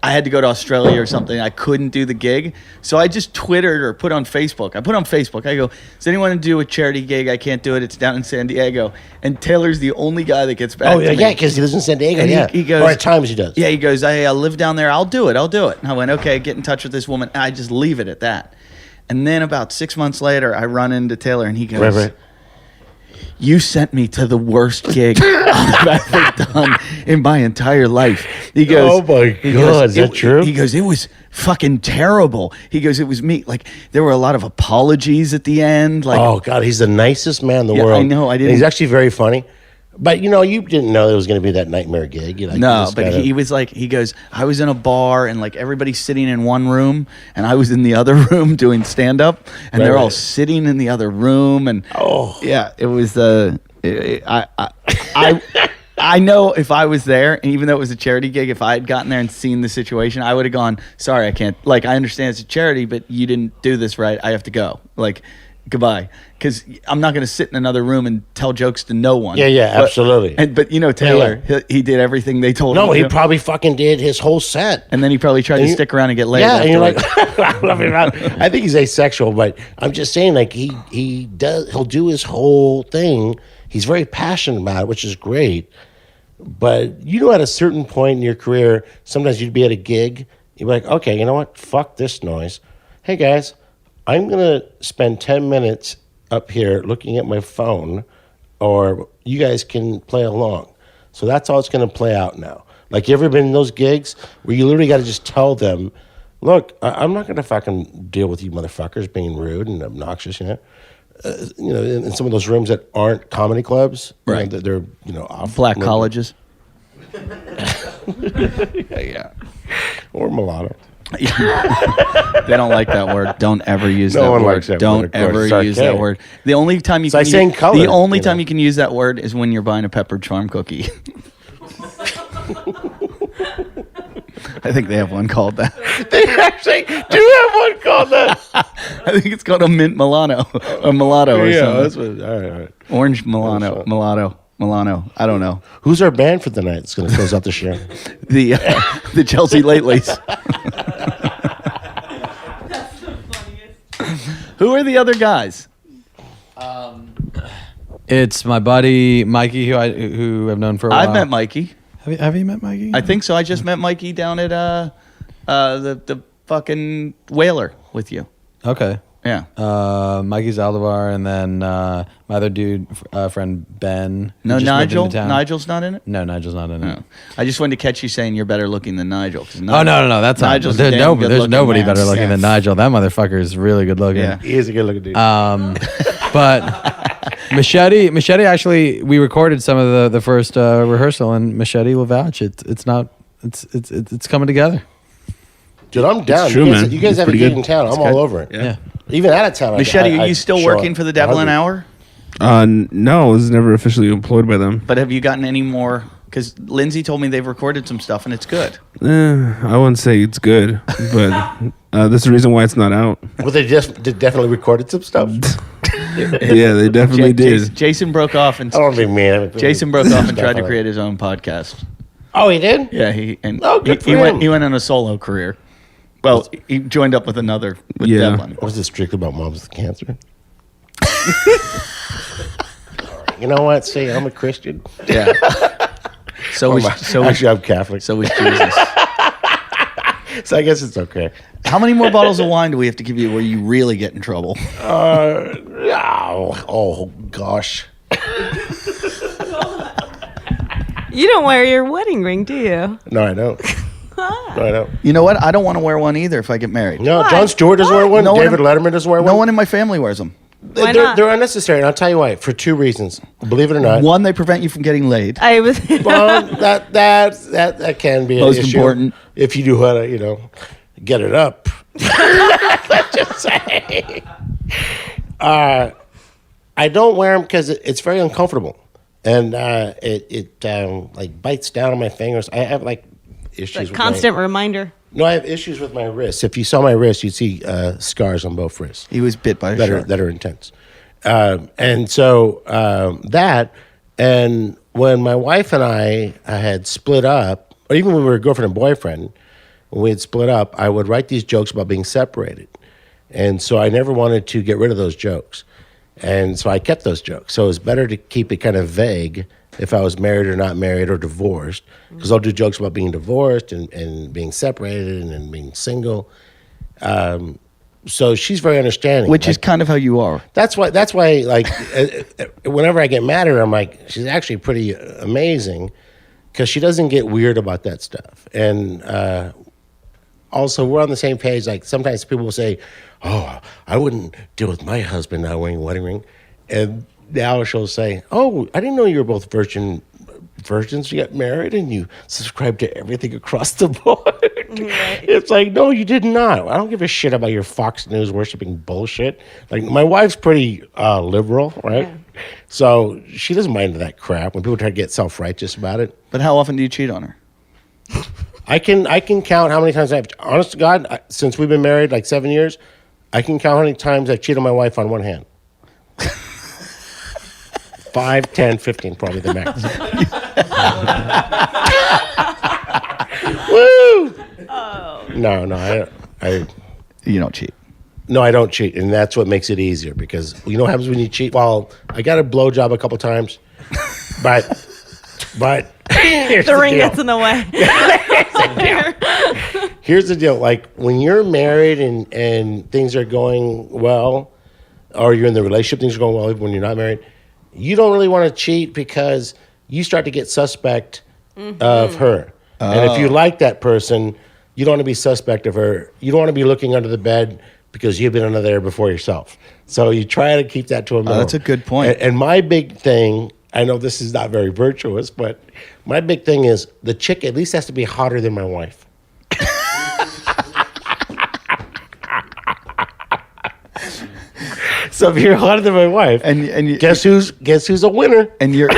Speaker 1: I had to go to Australia or something. I couldn't do the gig, so I just Twittered or put on Facebook. I put on Facebook. I go, does anyone want to do a charity gig? I can't do it. It's down in San Diego. And Taylor's the only guy that gets back to me.
Speaker 3: Yeah, because he lives in San Diego.
Speaker 1: And he goes,
Speaker 3: or at times he does.
Speaker 1: Yeah, he goes, I live down there. I'll do it. And I went, okay, get in touch with this woman. And I just leave it at that. And then about 6 months later, I run into Taylor, and he goes,
Speaker 3: Right.
Speaker 1: You sent me to the worst gig I've ever done in my entire life. He goes,
Speaker 3: Oh my God, is that true?
Speaker 1: He goes, it was fucking terrible. He goes, it was me. There were a lot of apologies at the end.
Speaker 3: Oh God, he's the nicest man in the
Speaker 1: Yeah,
Speaker 3: world.
Speaker 1: I know, I
Speaker 3: And
Speaker 1: didn't-
Speaker 3: he's actually very funny. But you didn't know it was going to be that nightmare gig.
Speaker 1: No, but he was he goes, I was in a bar, and everybody's sitting in one room, and I was in the other room doing stand up, and they're all sitting in the other room, and yeah, it was I know if I was there, and even though it was a charity gig, if I had gotten there and seen the situation, I would have gone, sorry, I can't. I understand it's a charity, but you didn't do this right. I have to go. Goodbye. Because I'm not going to sit in another room and tell jokes to no one.
Speaker 3: Yeah, absolutely.
Speaker 1: But Taylor, he did everything they told him.
Speaker 3: No, he probably fucking did his whole set.
Speaker 1: And then he probably tried to stick around and get laid.
Speaker 3: Yeah, and you're like,
Speaker 1: afterwards.
Speaker 3: I love him. I think he's asexual, but I'm just saying, he'll do his whole thing. He's very passionate about it, which is great. But at a certain point in your career, sometimes you'd be at a gig, you'd be like, okay, you know what? Fuck this noise. Hey guys, I'm gonna spend 10 minutes up here looking at my phone, or you guys can play along. So that's all it's gonna play out now. You ever been in those gigs where you literally got to just tell them, look, I'm not gonna fucking deal with you motherfuckers being rude and obnoxious, in some of those rooms that aren't comedy clubs,
Speaker 1: right?
Speaker 3: They're off
Speaker 1: Black colleges,
Speaker 3: yeah, or mulatto.
Speaker 1: They don't like that word. Don't ever use that
Speaker 3: No one
Speaker 1: word.
Speaker 3: likes that
Speaker 1: Don't
Speaker 3: word, of course.
Speaker 1: ever
Speaker 3: It's
Speaker 1: use that
Speaker 3: archaic.
Speaker 1: word. The only time you
Speaker 3: It's like
Speaker 1: can
Speaker 3: saying
Speaker 1: use,
Speaker 3: color,
Speaker 1: the only
Speaker 3: you
Speaker 1: time
Speaker 3: know.
Speaker 1: you can use that word is when you're buying a peppered charm cookie. I think they have one called that.
Speaker 3: They actually do have one called that.
Speaker 1: I think it's called a mint Milano or mulatto or something.
Speaker 3: That's what. All right.
Speaker 1: Orange Milano, Milano. I don't know.
Speaker 3: Who's our band for the night? That's going to close out the show.
Speaker 1: The Chelsea Latelys.
Speaker 7: That's the funniest.
Speaker 1: Who are the other guys?
Speaker 5: It's my buddy Mikey, who I've known for a while.
Speaker 1: I've met Mikey.
Speaker 5: Have you met Mikey?
Speaker 1: I think so. I just met Mikey down at the fucking Whaler with you.
Speaker 5: Okay.
Speaker 1: Yeah.
Speaker 5: Mikey Zaldivar, and then my other dude, friend Ben. who
Speaker 1: No,
Speaker 5: just moved
Speaker 1: Nigel.
Speaker 5: into town.
Speaker 1: Nigel's not in it.
Speaker 5: No, Nigel's not in it.
Speaker 1: No. I just wanted to catch you saying you're better looking than Nigel.
Speaker 5: Oh no, that's not.
Speaker 1: Nigel's a
Speaker 5: There's
Speaker 1: damn good
Speaker 5: there's
Speaker 1: looking
Speaker 5: nobody
Speaker 1: man.
Speaker 5: better looking
Speaker 1: Yeah.
Speaker 5: than Nigel. That motherfucker is really good looking.
Speaker 1: Yeah.
Speaker 3: He is a good looking dude.
Speaker 5: But Machete. Actually, we recorded some of the first rehearsal, and Machete will vouch. It's coming together.
Speaker 3: Dude, I'm down.
Speaker 8: true,
Speaker 3: you guys,
Speaker 8: man.
Speaker 3: you guys
Speaker 8: It's
Speaker 3: have a
Speaker 8: pretty
Speaker 3: gig
Speaker 8: good.
Speaker 3: in town. I'm all over it.
Speaker 5: Yeah.
Speaker 3: Even out of town.
Speaker 1: Machete, are
Speaker 3: I
Speaker 1: you still
Speaker 3: show
Speaker 1: working
Speaker 3: up.
Speaker 1: for the Devil an Hour?
Speaker 8: No, I was never officially employed by them.
Speaker 1: But have you gotten any more? Because Lindsay told me they've recorded some stuff and it's good.
Speaker 8: I wouldn't say it's good, but that's the reason why it's not out.
Speaker 3: Well, they just definitely recorded some stuff.
Speaker 8: Yeah, they definitely did.
Speaker 1: Jason broke off and
Speaker 3: I don't think me.
Speaker 1: Jason broke off and tried to create his own podcast.
Speaker 3: Oh, he did?
Speaker 1: Yeah, he
Speaker 3: Good for
Speaker 1: he went
Speaker 3: him.
Speaker 1: he went on a solo career. Well, he joined up with another with
Speaker 8: Yeah.
Speaker 1: Devlin.
Speaker 3: Was it strictly about moms with cancer? You know what? See, I'm a Christian.
Speaker 1: Yeah. So was
Speaker 3: Actually, I'm Catholic.
Speaker 1: so was Jesus.
Speaker 3: So I guess it's okay.
Speaker 1: How many more bottles of wine do we have to give you where you really get in trouble?
Speaker 3: Oh gosh.
Speaker 7: You don't wear your wedding ring, do you?
Speaker 3: No, I don't. No, I don't.
Speaker 1: You know what? I don't want to wear one either if I get married.
Speaker 3: No,
Speaker 7: Why?
Speaker 3: Jon Stewart doesn't wear one.
Speaker 1: No one
Speaker 3: David
Speaker 1: in-
Speaker 3: Letterman doesn't wear one.
Speaker 1: No one in my family wears them.
Speaker 7: Why
Speaker 3: they're,
Speaker 7: not?
Speaker 3: they're unnecessary, and I'll tell you why. For two reasons. Believe it or not.
Speaker 1: One, they prevent you from getting laid.
Speaker 7: I was.
Speaker 3: Well, that can be
Speaker 1: Most
Speaker 3: an issue
Speaker 1: important.
Speaker 3: if you do how to get it up. Let's just say. I don't wear them because it's very uncomfortable, and it like bites down on my fingers. I have like issues. with
Speaker 7: Constant reminder.
Speaker 3: No, I have issues with my wrists. If you saw my wrists, you'd see scars on both wrists
Speaker 1: He was bit by a shark.
Speaker 3: that are intense. And so that, and when my wife and I had split up, or even when we were girlfriend and boyfriend, when we had split up, I would write these jokes about being separated. And so I never wanted to get rid of those jokes. And so I kept those jokes. So it was better to keep it kind of vague if I was married or not married or divorced, because I'll do jokes about being divorced and being separated and being single. So she's very understanding.
Speaker 1: Which is kind of how you are.
Speaker 3: That's why like whenever I get mad at her, I'm like, she's actually pretty amazing because she doesn't get weird about that stuff. And also we're on the same page. Like sometimes people will say, oh, I wouldn't deal with my husband not wearing a wedding ring. And now she'll say, oh, I didn't know you were both virgins. You got married and you subscribed to everything across the board.
Speaker 7: Right.
Speaker 3: It's like, no, you did not. I don't give a shit about your Fox News worshiping bullshit. Like, my wife's pretty liberal, right?
Speaker 7: Yeah.
Speaker 3: So she doesn't mind that crap when people try to get self-righteous about it.
Speaker 1: But how often do you cheat on her?
Speaker 3: I can count how many times I've, honest to God, since we've been married like 7 years, I can count how many times I've cheated on my wife on one hand. 5, 10, 15, probably the max. Woo!
Speaker 7: Oh.
Speaker 3: No, I
Speaker 1: You don't cheat.
Speaker 3: no, I don't cheat, and that's what makes it easier because you know what happens when you cheat. Well, I got a blowjob a couple times, but here's
Speaker 7: The ring
Speaker 3: deal.
Speaker 7: gets in the way.
Speaker 3: Here's the deal: like when you're married and things are going well, or you're in the relationship, things are going well. Even when you're not married, you don't really want to cheat because you start to get suspect of her. And if you like that person, you don't want to be suspect of her. You don't want to be looking under the bed because you've been under there before yourself. So you try to keep that to a minimum.
Speaker 1: that's a good point.
Speaker 3: And my big thing, I know this is not very virtuous, but my big thing is the chick at least has to be hotter than my wife. So if you're hotter than my wife,
Speaker 1: And you,
Speaker 3: guess who's a winner?
Speaker 1: and you're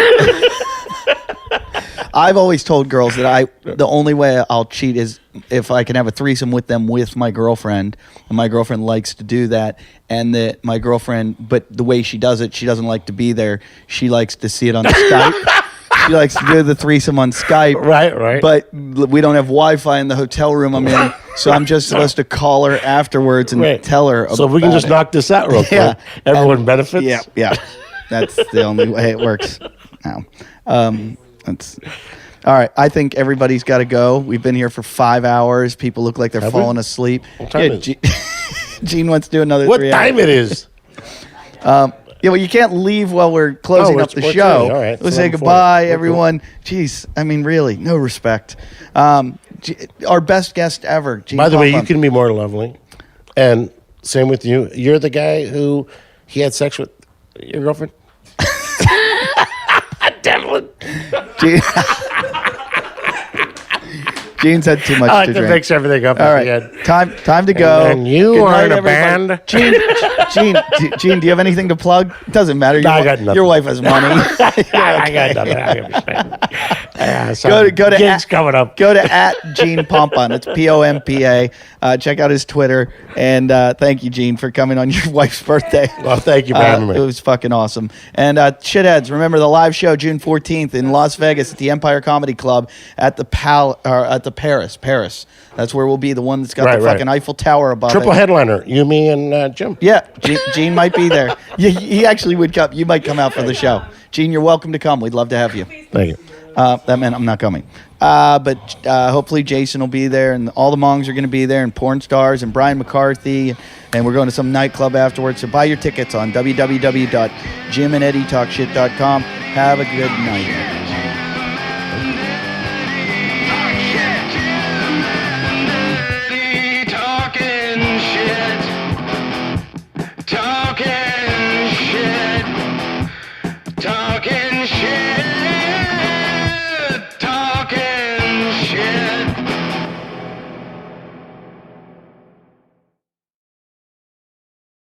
Speaker 1: I've always told girls that the only way I'll cheat is if I can have a threesome with them with my girlfriend, and my girlfriend likes to do that, and that my girlfriend, but the way she does it, she doesn't like to be there. She likes to see it on Skype. She likes to do the threesome on Skype.
Speaker 3: Right.
Speaker 1: But we don't have Wi-Fi in the hotel room I'm in, so I'm just supposed to call her afterwards and tell her.
Speaker 3: So we can just knock this out real quick.
Speaker 1: Yeah.
Speaker 3: Everyone benefits.
Speaker 1: Yeah. That's the only way it works now. That's all right. I think everybody's got to go. We've been here for 5 hours. People look like they're falling asleep.
Speaker 3: What time is it?
Speaker 1: Gene wants to do another.
Speaker 3: What
Speaker 1: 3
Speaker 3: time
Speaker 1: hours.
Speaker 3: it is?
Speaker 1: Yeah, well, you can't leave while we're closing up the
Speaker 3: it's
Speaker 1: show.
Speaker 3: early. All right.
Speaker 1: Let's
Speaker 3: It's
Speaker 1: say
Speaker 3: 11:40.
Speaker 1: goodbye,
Speaker 3: We're
Speaker 1: everyone. Jeez, I mean, really, no respect. Our best guest ever, Gene
Speaker 3: By the way,
Speaker 1: Pompa.
Speaker 3: you can be more lovely. And same with you. You're the guy who he had sex with your girlfriend? Devlin.
Speaker 1: Gene- Gene's had too much
Speaker 3: I like
Speaker 1: to
Speaker 3: to
Speaker 1: drink.
Speaker 3: mix everything up
Speaker 1: All
Speaker 3: at
Speaker 1: right,
Speaker 3: the end.
Speaker 1: time to go.
Speaker 3: And you
Speaker 1: Good
Speaker 3: are
Speaker 1: night,
Speaker 3: in a
Speaker 1: everybody.
Speaker 3: band?
Speaker 1: Gene, do you have anything to plug? It doesn't matter.
Speaker 3: No, I got nothing.
Speaker 1: Your wife has money.
Speaker 3: I got nothing.
Speaker 1: Go to
Speaker 3: Gigs coming up.
Speaker 1: Go to @Gene Pompa. It's Pompa. Check out his Twitter. And thank you, Gene, for coming on your wife's birthday.
Speaker 3: Well, thank you for having me.
Speaker 1: It was fucking awesome. And shitheads, remember the live show June 14th in Las Vegas at the Empire Comedy Club at the Paris. That's where we'll be. The one that's got
Speaker 3: Right,
Speaker 1: the fucking Eiffel Tower above
Speaker 3: Triple
Speaker 1: it.
Speaker 3: headliner. You, me, and Jim.
Speaker 1: Yeah, Gene might be there. He actually would come. You might come out for the show. Gene, you're welcome to come. We'd love to have you.
Speaker 3: Thank you.
Speaker 1: That meant I'm not coming. But hopefully Jason will be there, and all the Mongs are going to be there, and porn stars, and Brian McCarthy, and we're going to some nightclub afterwards. So buy your tickets on www.jimandeddietalkshit.com. Have a good night.